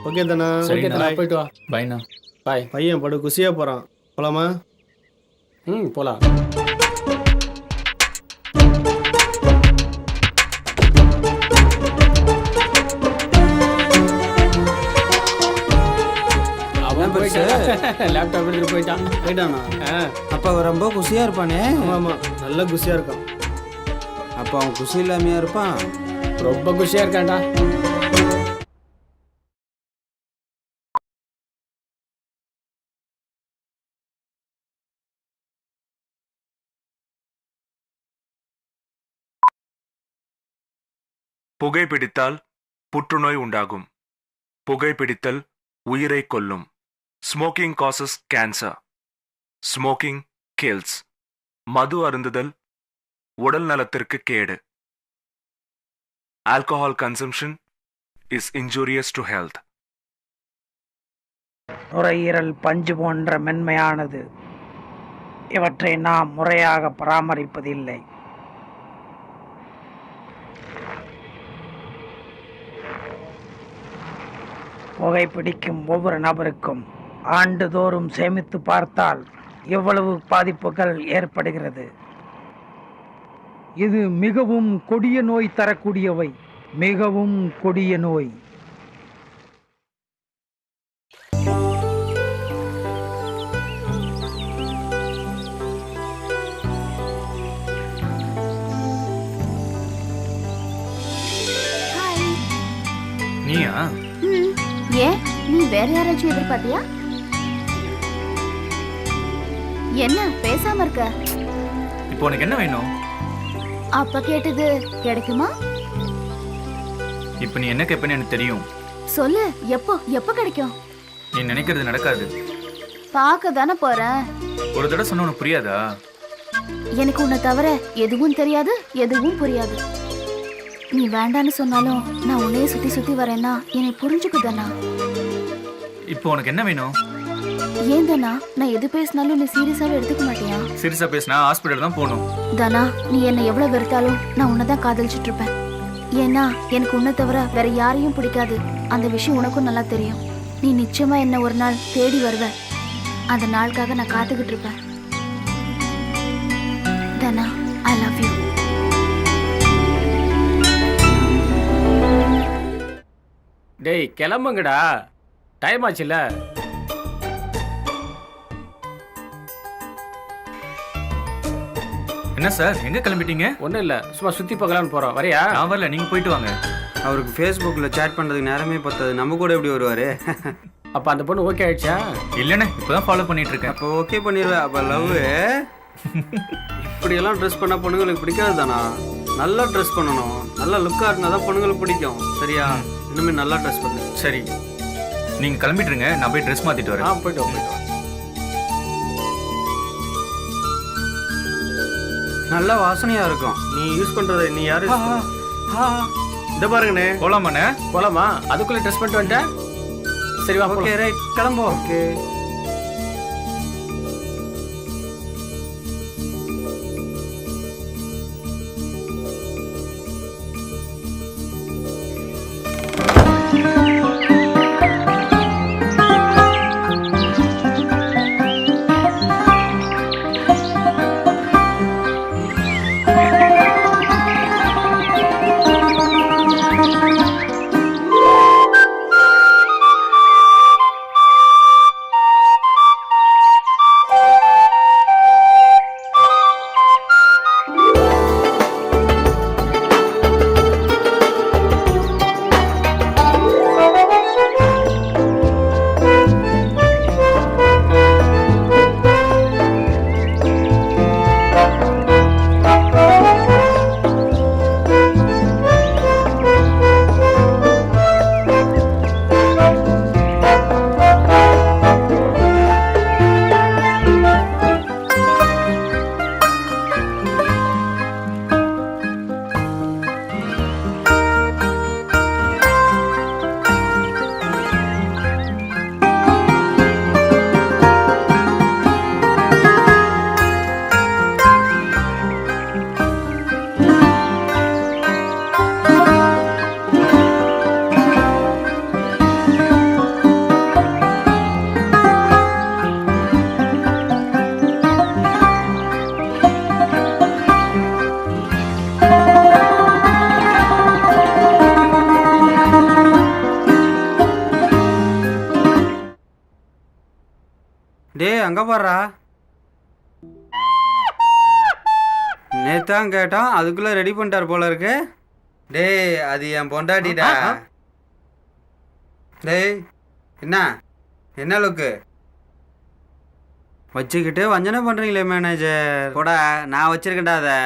ஓகே தானே? சரி தானா போயிட்டு வா. பைண்ணா. பாய். பையன் படு குசியாக போகிறான். போலாமா? போலாம். அவன் லேப்டாப் எடுத்துட்டு போயிட்டான். போயிட்டானா? அப்போ அவன் ரொம்ப குஷியாக இருப்பானே. ஆமாம் ஆமாம், நல்லா குசியாக இருக்கான். அப்போ அவன் குஷி இல்லாமையா இருப்பான்? ரொம்ப குஷியா இருக்கான்டா. புகைப்பிடித்தால் புற்றுநோய் உண்டாகும். புகைப்பிடித்தல் உயிரை கொல்லும். Smoking causes cancer. Smoking kills. மது அருந்துதல் உடல் நலத்திற்கு கேடு. Alcohol consumption is injurious to health. நுரையீரல் பஞ்சு போன்ற மென்மையானது. இவற்றை நாம் முறையாக பராமரிப்பதில்லை. புகைப்பிடிக்கும் ஒவ்வொரு நபருக்கும் ஆண்டுதோறும் சேமித்து பார்த்தால் எவ்வளவு பாதிப்புகள் ஏற்படுகிறது. இது மிகவும் கொடிய நோய் தரக்கூடியவை. மிகவும் கொடிய நோய். நீயா? ஏன் நீ வேற யாராச்சும் எதிர்பார்த்தியா? என்ன பேசாம இருக்க? இப்போ உனக்கு என்ன வேணும்? அப்ப கேட்டது கிடைக்குமா? இப்போ நீ என்ன கேட்பேன்னு எனக்கு தெரியும். சொல்லு, எப்போ எப்போ கிடைக்கும்? நீ நினைக்கிறது நடக்காது. பார்க்க தானே போறேன். ஒரு தடவை சொன்ன உனக்கு புரியாதா? எனக்கு உன்னை தவிர எதுவும் தெரியாது, எதுவும் புரியாது. நீ வேண்டான்னு சொன்னாலும் நான் உன்னையே சுத்தி சுத்தி வரேன்னா என்னை புரிஞ்சுக்குதானா? இப்போ உனக்கு என்ன வேணும்? ஏன் தானா நான் எது பேசினாலும் நீ சீரியஸாவே எடுத்துக்க மாட்டியா? சீரியஸா பேசினா ஹாஸ்பிட்டல் தான் போகணும். தானா, நீ என்னை எவ்வளவு வெறுத்தாலும் நான் உன்னைதான் காதலிச்சுட்டு இருப்பேன். ஏன்னா எனக்கு உன்னை தவிர வேற யாரையும் பிடிக்காது. அந்த விஷயம் உனக்கும் நல்லா தெரியும். நீ நிச்சயமா என்ன ஒரு நாள் தேடி வருவ. அந்த நாளுக்காக நான் காத்துக்கிட்டு இருப்பேன். தானா, ஐ லவ் யூ. டேய் கிளம்புங்கடா, டைம் ஆச்சுல்ல. என்ன சார், எங்க கிளம்பிட்டீங்க? ஒன்றும் இல்லை, சும்மா சுற்றி பார்க்கலான்னு போகிறோம். வரையா? நான் வரல, நீங்க போயிட்டு வாங்க. அவருக்கு ஃபேஸ்புக்கில் சேட் பண்ணுறதுக்கு நேரமே பத்தாது. நம்ம கூட எப்படி வருவார்? அப்போ அந்த பொண்ணு ஓகே ஆயிடுச்சா? இல்லைண்ணே, இப்போதான் ஃபாலோ பண்ணிட்டு இருக்கேன். அப்போ ஓகே பண்ணிடுவேன். அப்போ லவ். இப்படியெல்லாம் ட்ரெஸ் பண்ணால் பொண்ணுங்களுக்கு பிடிக்காது தானா? நல்லா ட்ரெஸ் பண்ணணும், நல்லா லுக்காக இருந்தால் தான் பொண்ணுங்களுக்கு பிடிக்கும். சரியா? இனிமேல் நல்லா ட்ரெஸ் பண்ணு. சரி, நீங்க கிளம்பிட்டு இருங்க, நான் போய் ட்ரெஸ் மாத்திட்டு வரேன். போயிட்டு வா, போயிட்டு வா. நல்ல வாசனையாக இருக்கும். நீ யூஸ் பண்ணுறத நீ யாரு? இதை பாருங்கண்ணே. போலாமாண்ணே? போலாமா? அதுக்குள்ளே ட்ரெஸ் பண்ணிட்டு வந்துட்டேன். சரி வா, ஓகே ரைட், கிளம்புவோம். ஓகே. அங்கே போடுறா. நேத்தான் கேட்டோம், அதுக்குள்ளே ரெடி பண்ணிட்டார் போல இருக்கு. டேய் அது என் பொண்டாட்டிடா. டேய் என்ன லுக்கு வச்சுக்கிட்டு வஞ்சனை பண்ணுறீங்களே மேனேஜர். கூட நான் வச்சிருக்கேன்டா அதை.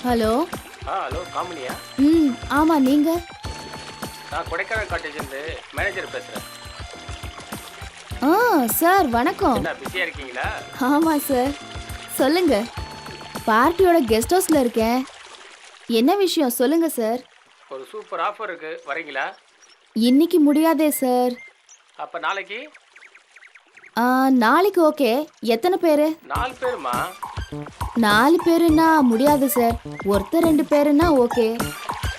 ஹலோ. ஹலோ காமெடியா? ஆமா, நீங்க? நான் கொடைக்கானல் காட்டேஜ்லேருந்து மேனேஜர் பேசுகிறேன். சார் வணக்கம். என்ன பிஸியாக இருக்கீங்களா? ஆமாம் சார், சொல்லுங்க. பார்ட்டியோட கெஸ்ட் ஹவுஸில் இருக்கேன். என்ன விஷயம் சொல்லுங்க சார். ஒரு சூப்பர் ஆஃபர் இருக்கு, வரீங்களா? இன்னைக்கு முடியாதே சார். அப்போ நாளைக்கு? நாளைக்கு ஓகே. எத்தனை பேர்? 4 பேருமா? 4 பேருன்னா முடியாது சார். ஒருத்தர் 2 பேருன்னா ஓகே.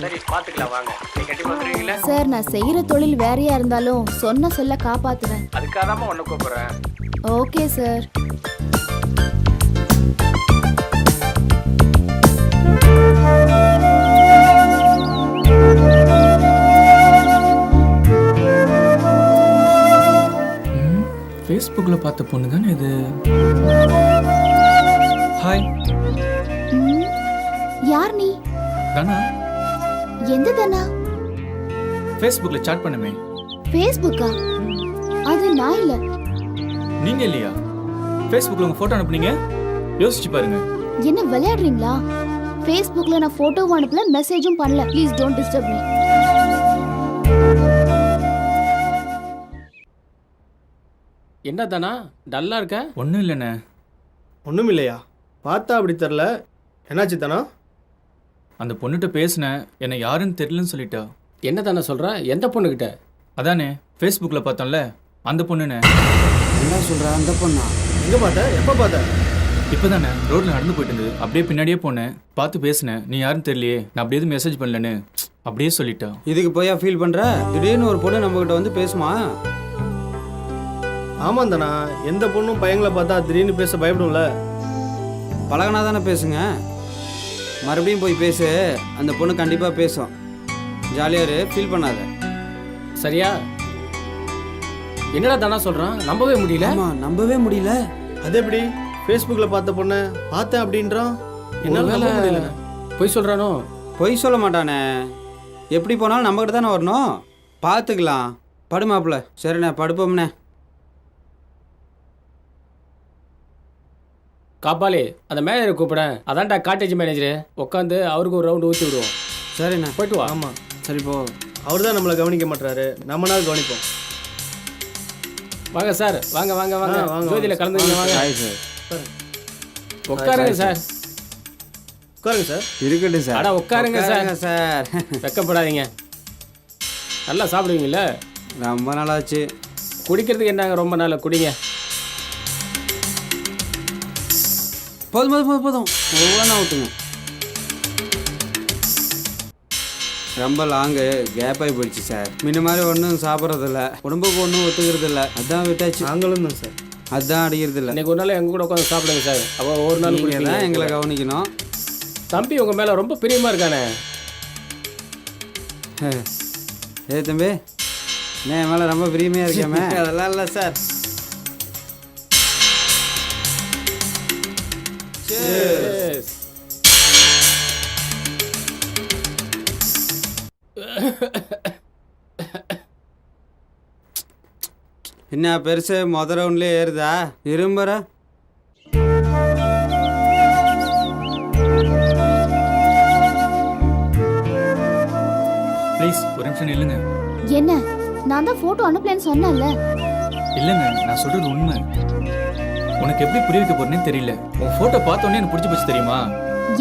சரி பார்த்துக்கலாம் வாங்க. நீங்கள் கண்டிப்பாக வந்துடுவீங்களா? சார் நான் செய்கிற தொழில் வேறையா இருந்தாலும் சொன்ன சொல்ல காப்பாற்றுவேன். அதுக்காக தான் ஒன்று கூப்பிட்றேன். Okay sir. ஃபேஸ்புக்கில் பார்த்த பொண்ணு தானே இது. ஹாய். யார் நீ? தானா? எந்த தானா? ஃபேஸ்புக்கில் சாட் பண்ணுமே. ஃபேஸ்புக்கா? அது நான் இல்ல. நீங்க இல்லையா? ஃபேஸ்புக்கில் உங்கள் ஃபோட்டோ அனுப்புனீங்க, யோசிச்சு பாருங்க. என்ன விளையாடுறீங்களா? ஃபேஸ்புக்ல நான் போட்டோவும் அனுப்பல, மெசேஜும் பண்ணல. Please don't disturb me. என்ன தானா டல்லாக இருக்க? ஒன்றும் இல்லைண்ணே. ஒன்றும் இல்லையா? பார்த்தா அப்படி தெரில. என்னாச்சு தானா? அந்த பொண்ணுகிட்ட பேசினேன், என்னை யாருன்னு தெரியலன்னு சொல்லிட்டா. என்ன தானே சொல்கிற? எந்த பொண்ணுக்கிட்ட? அதானே ஃபேஸ்புக்கில் பார்த்தோம்ல, அந்த பொண்ணுண்ணே. என்ன சொல்கிற? அந்த பொண்ணா? எங்கே பார்த்த? எப்போ பார்த்த? இப்போ தானே ரோட்டில் நடந்து போயிட்டு இருந்தது. அப்படியே பின்னாடியே போனேன், பார்த்து பேசினேன். நீ யாருன்னு தெரியலையே, நான் அப்படியே எதுவும் மெசேஜ் பண்ணலன்னு அப்படியே சொல்லிட்டா. இதுக்கு போயா ஃபீல் பண்ணுற? திடீர்னு ஒரு பொண்ணு நம்மக்கிட்ட வந்து பேசுமா? ஆமாம் தானா, எந்த பொண்ணும் பையங்களை பார்த்தா திடீர்னு பேச பயப்படும்ல. பழகினா தானே பேசுங்க. மறுபடியும் போய் பேசு, அந்த பொண்ணு கண்டிப்பாக பேசும். ஜாலியாக ஃபீல் பண்ணாத. சரியா? என்னடா தானா சொல்கிறான்? நம்பவே முடியல. ஆமாம், நம்பவே முடியல. அது எப்படி? ஃபேஸ்புக்கில் பார்த்த பொண்ணை பார்த்தேன் அப்படின்றான். என்னால் நம்ப முடியல. பொய் சொல்கிறானோ? பொய் சொல்ல மாட்டானே. எப்படி போனாலும் நம்மக்கிட்ட தானே வரணும். பார்த்துக்கலாம். படுமாப்பிள்ள. சரிண்ணே, படுப்போம்ண்ணே. காப்பாளி, அந்த மேனேஜரை கூப்பிடேன். அதான்டா காட்டேஜ் மேனேஜரு. உட்காந்து அவருக்கு ஒரு ரவுண்டு ஊற்றி விடுவோம். சரிண்ணே, போயிட்டு வா. ஆமாம், சரி போ. அவர் தான் நம்மளை கவனிக்க மாட்டாரு, நம்மளால் கவனிப்போம். வாங்க சார், வாங்க வாங்க வாங்க. வாங்க. ஜோதியில் கலந்துங்க வாங்க. Hi sir. உட்காருங்க சார். உட்காருங்க சார். இருக்கட்டும் சார். அடா உட்காருங்க சார். உட்காருங்க சார். வெக்கப்படாதீங்க. நல்லா சாப்பிடுவீங்கல்ல? ரொம்ப நாளாச்சு. குடிக்கிறதுக்கு என்னங்க, ரொம்ப நாள் குடிங்க. போதும் போதும் போதும் போதும். ஒவ்வொன்றா ஊற்றுங்க. ரொம்ப லாங்கு கேப் ஆகி போயிடுச்சு சார். முன்ன மாதிரி ஒன்றும் சாப்பிட்றதில்ல, உடம்புக்கு ஒன்றும் ஒத்துக்கிறது இல்லை. அதான் விட்டாச்சு. நாங்களும் தான் சார். அதான் அடிக்கிறது இல்லை. இன்னைக்கு ஒரு நாள் எங்க கூட உட்காந்து சாப்பிடுங்க சார். அப்போ ஒரு நாள் நீங்கள் குடிப்பீங்க. தான் எங்களை கவனிக்கணும். தம்பி உங்க மேல ரொம்ப பிரியமா இருக்கானே. ஏ தம்பி, என் மேலே ரொம்ப பிரியமையாக இருக்கேமே. அதெல்லாம் இல்லை சார். Cheers. என்ன பெருசு மொதல் ரவுண்ட்லேயே ஏறுதா? இரும்புற நிமிஷம் நில்லுங்க. என்ன நான் தான் போட்டோ அனுப்பலன்னு சொன்னேன்ல. இல்லைங்க, நான் சொல்றது உண்மை. உனக்கு எப்படி புரிய வைக்க போறேன்னு தெரியல. உன் போட்டோ பார்த்தோன்னே எனக்கு பிடிச்சி போச்சு தெரியுமா?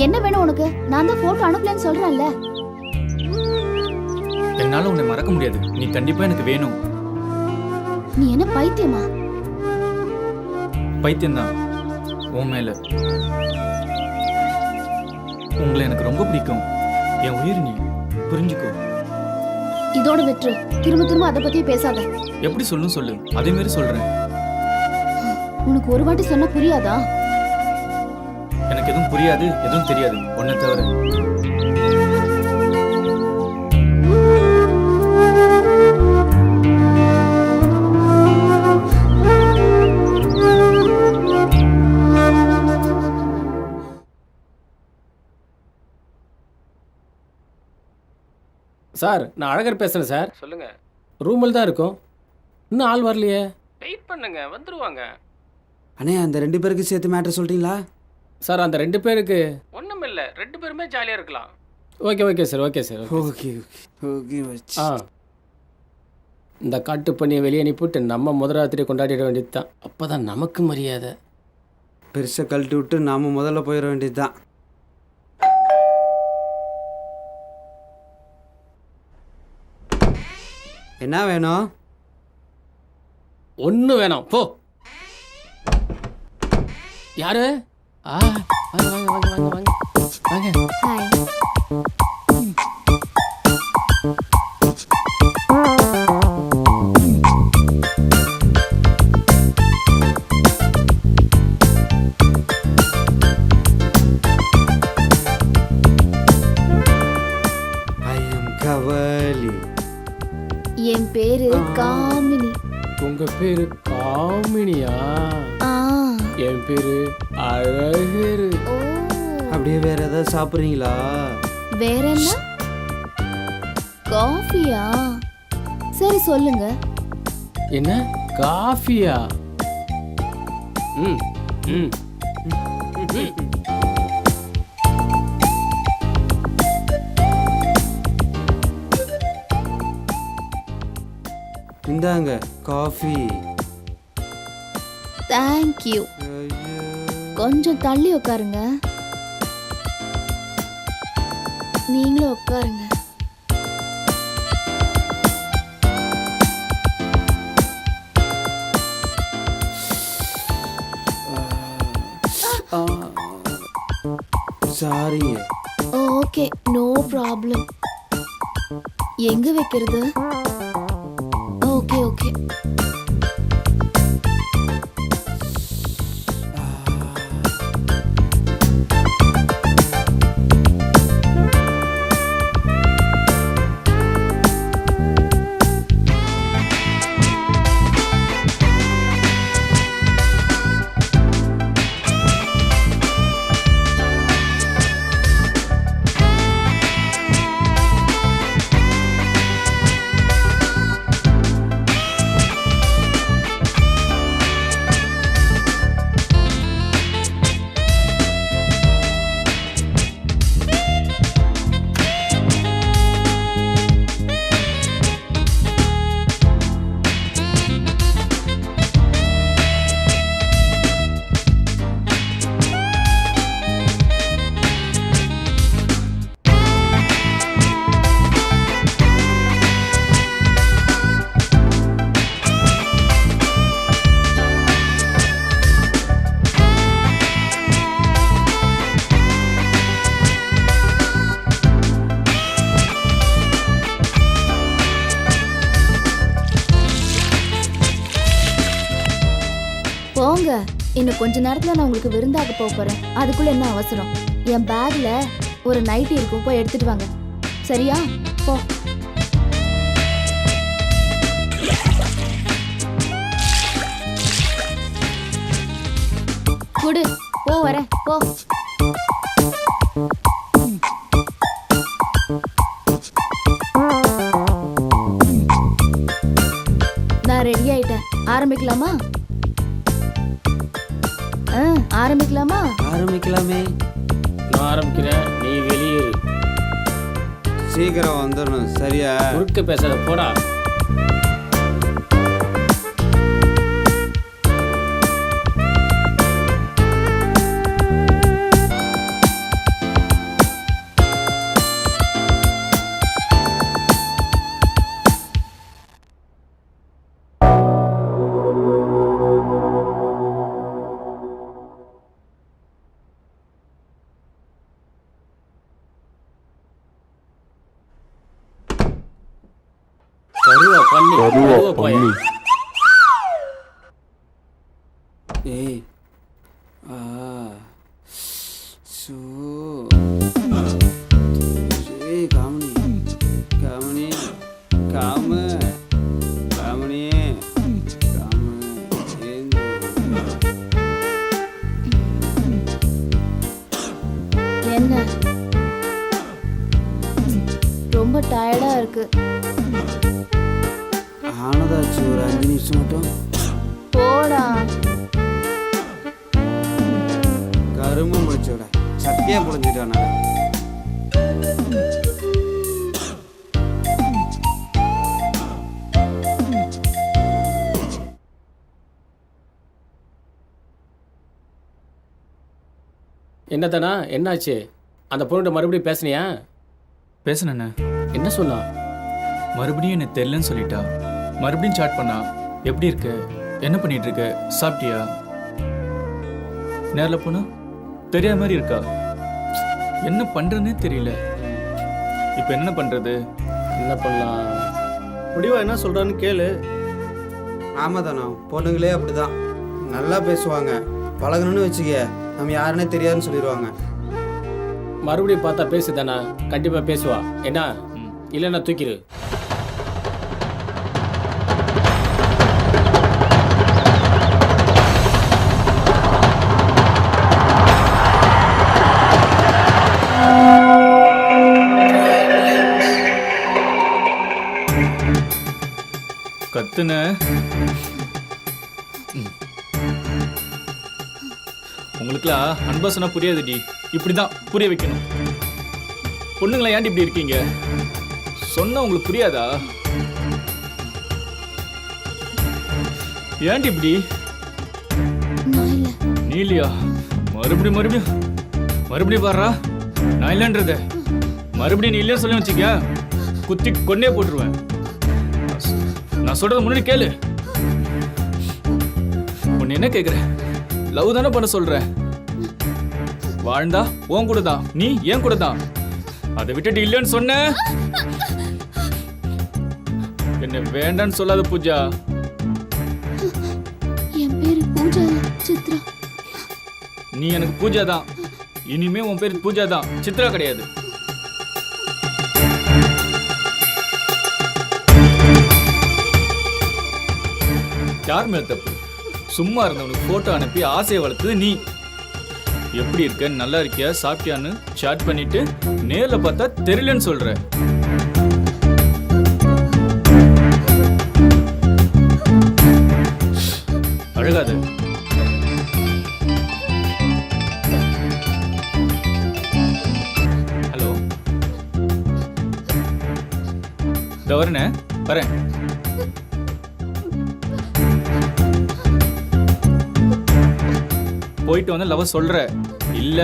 என்ன வேணும் உனக்கு? நான் தான் போட்டோ அனுப்பலன்னு சொல்றேன்ல. என்னால உன்னை மறக்க முடியாது. நீ கண்டிப்பா எனக்கு வேணும். நீ என்ன பைத்தியமா? பைத்தியம்தான் உன் மேல. உங்களை எனக்கு ரொம்ப பிடிக்கும். என் உயிர் நீ, புரிஞ்சுக்கோ. இதோட விட்டுரு. திரும்ப திரும்ப அதை பத்தியே பேசாத. எப்படி சொல்லணும் சொல்லு, அதே மாதிரி சொல்றேன். உனக்கு ஒரு வாட்டி சொன்னா புரியாதா? எனக்கு எதுவும் புரியாது, எதுவும் தெரியாது உன்னை தவிர. சார், நான் அழகர் பேசுகிறேன் சார். சொல்லுங்கள். ரூமில் தான் இருக்கும். இன்னும் ஆள் வரலையே. வெயிட் பண்ணுங்க, வந்துருவாங்க. அண்ணே, அந்த 2 பேருக்கு சேர்த்து மேட்ரு சொல்லிட்டீங்களா? சார், அந்த 2 பேருக்கு ஒன்றும் இல்லை, 2 பேருமே ஜாலியாக இருக்கலாம். Okay sir, okay sir. Okay வச்சு. இந்த காட்டு பண்ணியை வெளியே அனுப்பிவிட்டு நம்ம முதலாத்திரியை கொண்டாடிட வேண்டியது தான். அப்போ தான் நமக்கு மரியாதை. பெருசாக கழட்டி விட்டு நாம முதல்ல போயிட வேண்டியது தான். என்ன வேணும்? ஒன்று வேணாம், போ. யாரு? வாங்க வாங்க வாங்க வாங்க வாங்க வாங்க. ஹாய். I am கவலி. என் பேரு காமினி. உங்க பேரு காமினியா? ஆ. என் பேரு அழகரு. ஓ. அப்படியே வேற ஏதாவது சாப்பிட்றீங்களா? வேற என்ன? காஃபியா? சரி சொல்லுங்க. என்ன காஃபியா? ம் ம் இந்தாங்க காஃபி. தேங்க்யூ. கொஞ்சம் தள்ளி உட்காருங்க. நீங்களும் உட்காருங்க. சாரிங்க. Okay, no problem. எங்க வைக்கிறது? Okay okay. போங்க. இன்னும் கொஞ்ச நேரத்துல நான் உங்களுக்கு விருந்தாக போறேன். அதுக்குள்ள என்ன அவசரம்? என் பேக்ல ஒரு நைட்டி இருக்கும், போய் எடுத்துட்டு வாங்க. சரியா? போ. குடு, போ. வரேன், போ. நான் ரெடி ஆயிட்டேன். ஆரம்பிக்கலாமா? ஆரம்பிக்கலாமா? ஆரம்பிக்கலாமே. நான் ஆரம்பிக்கிறேன், நீ வெளியேறு. சீக்கிரம் வந்துடணும் சரியா? குறுக்க பேசாத போடா. கருவா பண்ணி கருவா பையன். ஏய் ஆ சோ ஏய் காமனி காமனி காம காமனி காம என்ன ரொம்ப டயர்டா இருக்கு. ஆனதாச்சு ஒரு 5 நிமிஷம் மட்டும். போடா. கரும்பு முடிச்சோட சட்டியா புழிஞ்சிட்டான. என்னதானா என்னாச்சு? அந்த பொண்ணுகிட்ட மறுபடியும் பேசுனியா? பேசுனேண்ணே. என்ன சொன்னா? மறுபடியும் எனக்கு தெரியலன்னு சொல்லிட்டா. மறுபடியும் சாட் பண்ணா. எப்படி இருக்க, என்ன பண்ணிட்டு இருக்க, சாப்பிட்டியா? நேரில் போனா தெரியாத மாதிரி இருக்கா. என்ன பண்றதுன்னே தெரியல. இப்போ என்ன பண்றது? என்ன பண்ணலாம்? முடிவா என்ன சொல்கிறான்னு கேளு. ஆமாதானா, பொண்ணுங்களே அப்படிதான். நல்லா பேசுவாங்க, பழகணும்னு வச்சுக்க நம்ம யாருன்னே தெரியாதுன்னு சொல்லிடுவாங்க. மறுபடியும் பார்த்தா பேசுதானா? கண்டிப்பா பேசுவா. என்ன இல்லைன்னா தூக்கிடு. கத்துன உங்களுக்குலாம் அன்பா சொன்னா புரியாதுடி. இப்படிதான் புரிய வைக்கணும். பொண்ணுங்களா ஏன்டி இப்படி இருக்கீங்க? சொன்னா உங்களுக்கு புரியாதா? ஏன்டி இப்படி? நீ இல்லையா? மறுபடியும் மறுபடியும் மறுபடியும் பாடுறா. நான் இல்லைன்றத மறுபடியும் நீ இல்லையா சொல்லி வச்சுக்க, குத்தி கொன்னே போட்டுருவேன். நான் சொல்றத முன்னாடி கேளு. உன்னை என்ன கேக்குறேன்? லவ் தானே பண்ண சொல்ற. வாழ்ந்தா உன் கூட தான், நீ ஏன் கூட தான். அதை விட்டுட்டு இல்லைன்னு சொன்ன என்ன வேண்டான்னு சொல்லாத பூஜா. என் பேரு பூஜா சித்ரா. நீ எனக்கு பூஜா தான். இனிமே உன் பேர் பூஜா தான், சித்ரா கிடையாது. யார் மேல தப்பு? சும்மா இருந்தவனுக்கு போட்டோ அனுப்பி ஆசையை வளர்த்தது நீ. எப்படி இருக்க, நல்லா இருக்கியா, சாப்பிட்டியான்னு சாட் பண்ணிட்டு நேர்ல பார்த்தா தெரியலன்னு சொல்ற. அழகாத. ஹலோ, வரேன் வரேன். போயிட்டு வந்து லவ் சொல்ற இல்ல?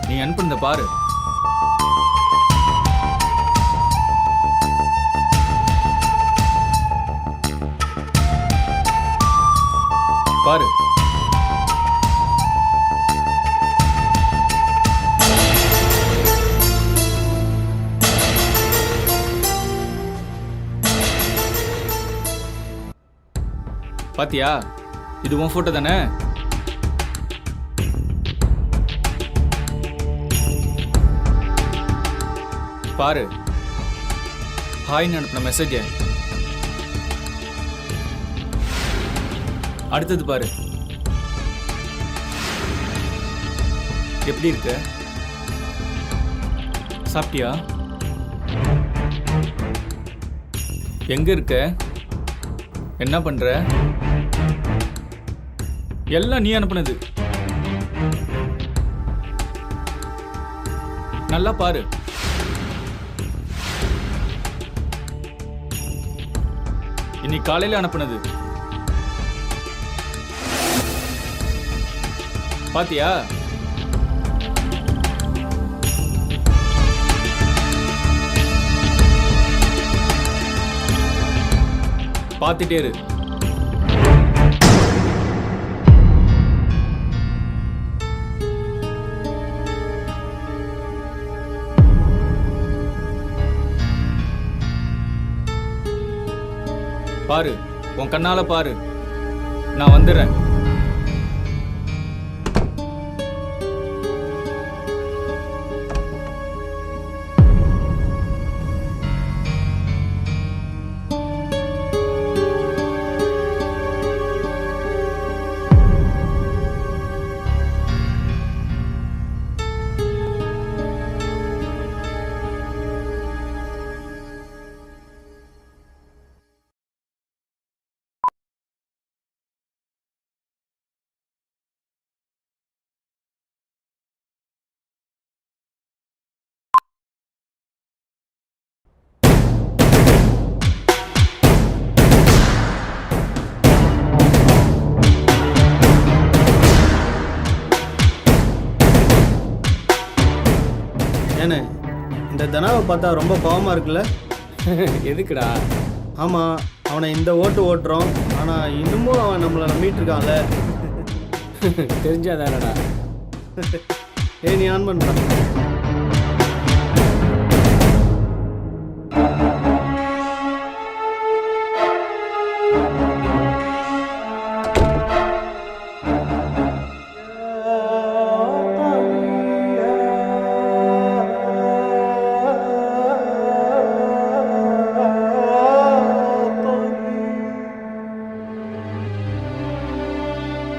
நீ அனுப்புனத பாரு. பாரு. பாத்தியா, இது உன் ஃபோட்டோ தானே? பாரு, ஹாய்னு அனுப்பின மெசேஜ். அடுத்தது பாரு, எப்படி இருக்க? சாப்பிட்டியா? எங்க இருக்க? என்ன பண்ற? எல்லாம் நீ அனுப்புனது. நல்லா பாரு. இன்னைக்கு காலையில அனுப்புனது. பாத்தியா? பார்த்துட்டே இரு. பாரு, உன் கண்ணால பாரு. நான் வந்துடுறேன். ஏண்ணே, இந்த தனாவை பார்த்தா ரொம்ப பாவமாக இருக்குல்ல? எதுக்குடா? ஆமாம், அவனை இந்த ஓட்டு ஓட்டுறோம், ஆனால் இன்னமும் அவன் நம்மளை நம்பிட்டு இருக்கான்ல. தெரிஞ்சாதானடா. ஏய், நீ ஆன் பண்ணுறான்.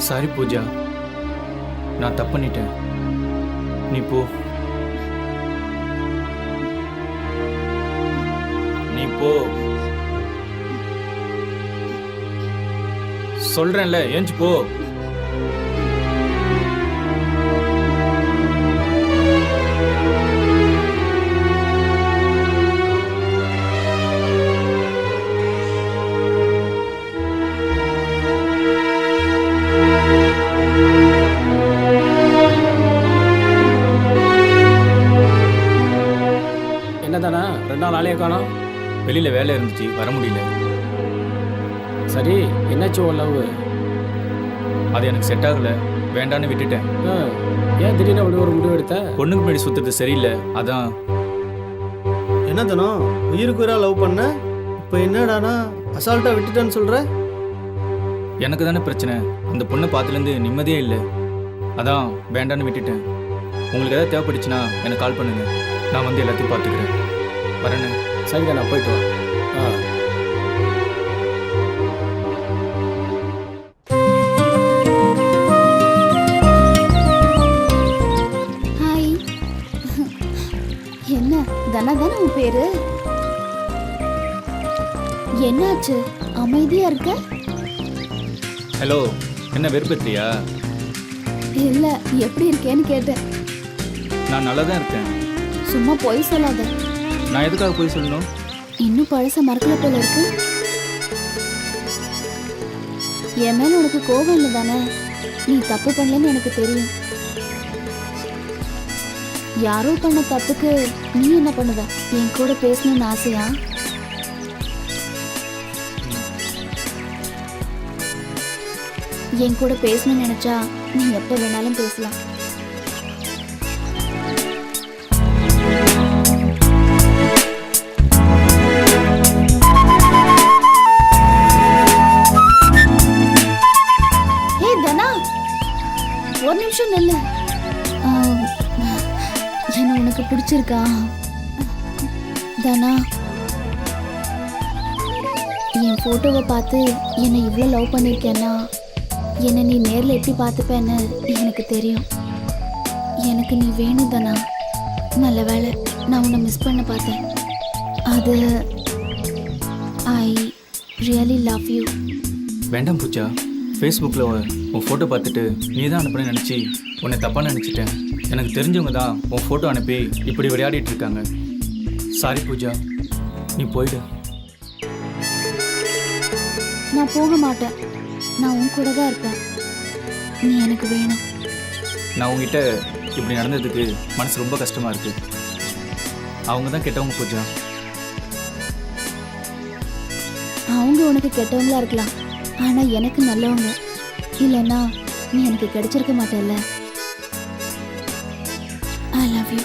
சாரி பூஜா, நான் தப்பு பண்ணிட்டேன். நீ போ. நீ போ சொல்றேன்ல, ஏஞ்சி போ. என்னதானா 2 நாள் ஆளையே காணோம்? வெளியில வேலை இருந்துச்சு, வர முடியல. சரி, என்னாச்சு உன் லவ்? அது எனக்கு செட் ஆகல, வேண்டான்னு விட்டுட்டேன். ஏன் திடீர்னு அப்படி ஒரு முடிவு எடுத்த? பொண்ணுக்கு முன்னாடி சுத்துறது சரியில்லை, அதான். என்ன தனம், உயிருக்கு உயிராக லவ் பண்ண, இப்போ என்னடானா அசால்ட்டாக விட்டுட்டேன்னு சொல்கிற? எனக்கு தானே பிரச்சனை. அந்த பொண்ணை பார்த்துலேருந்து நிம்மதியே இல்லை, அதான் வேண்டான்னு விட்டுட்டேன். உங்களுக்கு ஏதாவது தேவைப்பட்டுச்சுன்னா எனக்கு கால் பண்ணுங்க, நான் வந்து எல்லாத்தையும் பார்த்துக்கிறேன். வரேன்னு. சரிங்க, நான் போயிட்டு வரேன். ஹாய். என்ன தனா தானே உன் பேரு? என்னாச்சு, அமைதியா இருக்க? ஹலோ, என்ன வெறுப்பேற்றியா? இல்ல, எப்படி இருக்கேன்னு கேட்டேன். நான் நல்லா தான் இருக்கேன். சும்மா பொய் சொல்லாத. நான் எதுக்காக போய் சொல்லணும்? இன்னும் பழச மறக்கல போல இருக்கு. என் மேல உனக்கு கோபம் இல்லை தானே? நீ தப்பு பண்ணலன்னு எனக்கு தெரியும். யாரோ பண்ண தப்புக்கு நீ என்ன பண்ணுவ? என் கூட பேசணும்னு ஆசையா? என் கூட பேசணும்னு நினைச்சா நீ எப்ப வேணாலும் பேசலாம். கொஞ்சம் நில்லு. என்ன உனக்கு பிடிச்சிருக்கா தானா? என் போட்டோவை பார்த்து என்னை இவ்வளோ லவ் பண்ணியிருக்கேன்னா என்னை நீ நேரில் எப்படி பார்த்துப்பேன்னு எனக்கு தெரியும். எனக்கு நீ வேணும் தானா. நல்ல வேளை நான் உன்னை மிஸ் பண்ண பார்த்தேன். அது ஐ ரியலி லவ் யூ. வேண்டாம் பூஜா, ஃபேஸ்புக்கில் உன் ஃபோட்டோ பார்த்துட்டு நீ தான் அனுப்புனேன்னு நினச்சி உன்னை தப்பாக நினச்சிட்டேன். எனக்கு தெரிஞ்சவங்க தான் உன் ஃபோட்டோ அனுப்பி இப்படி விளையாடிட்டு இருக்காங்க. சாரி பூஜா, நீ போயிடு. நான் போக மாட்டேன். நான் உன் கூட தான் இருப்பேன். நீ எனக்கு வேணும். நான் உங்ககிட்ட இப்படி நடந்ததுக்கு மனசு ரொம்ப கஷ்டமாக இருக்குது. அவங்க தான் கெட்டவங்க பூஜா. அவங்க உனக்கு கெட்டவங்களா இருக்கலாம், ஆனால் எனக்கு நல்லவங்க. இல்லைன்னா நீ எனக்கு கிடைச்சிருக்க மாட்டேல்ல. I love you.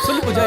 சொல்லு பூஜா.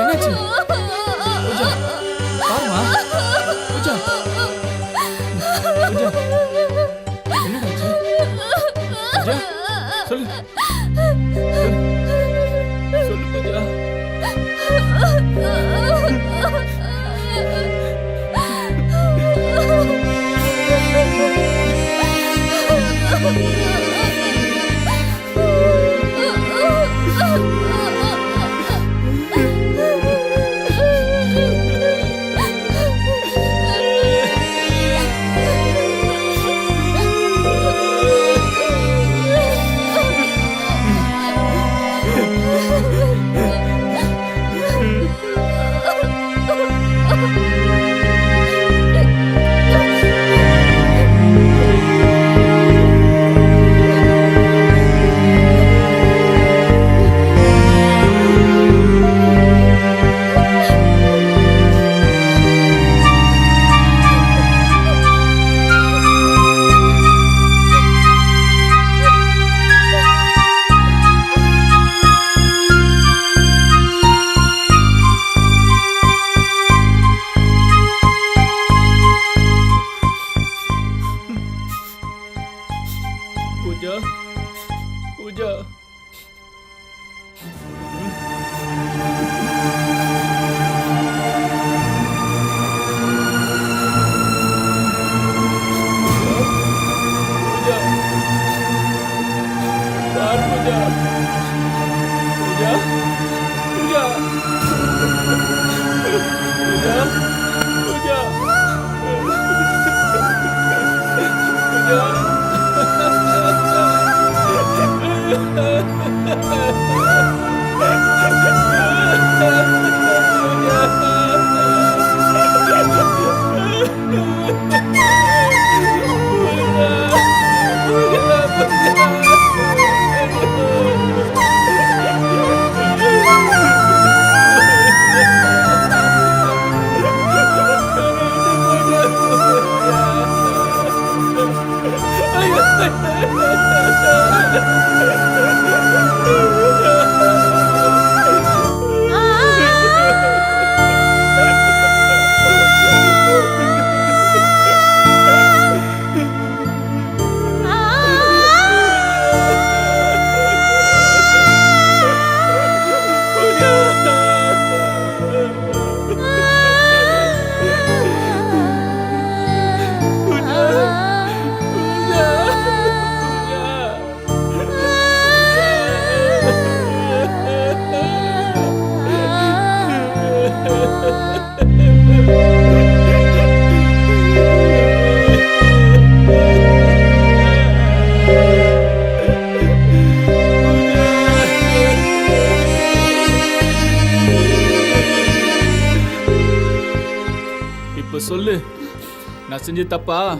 நான் செஞ்ச தப்பா?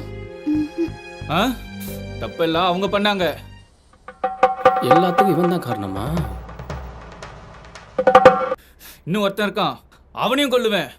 ஆ? தப்பெல்லாம் அவங்க பண்ணாங்க. எல்லாத்துக்கும் இவன் தான் காரணமா? இன்னும் ஒருத்தன் இருக்கான், அவனையும் கொல்லுவேன்.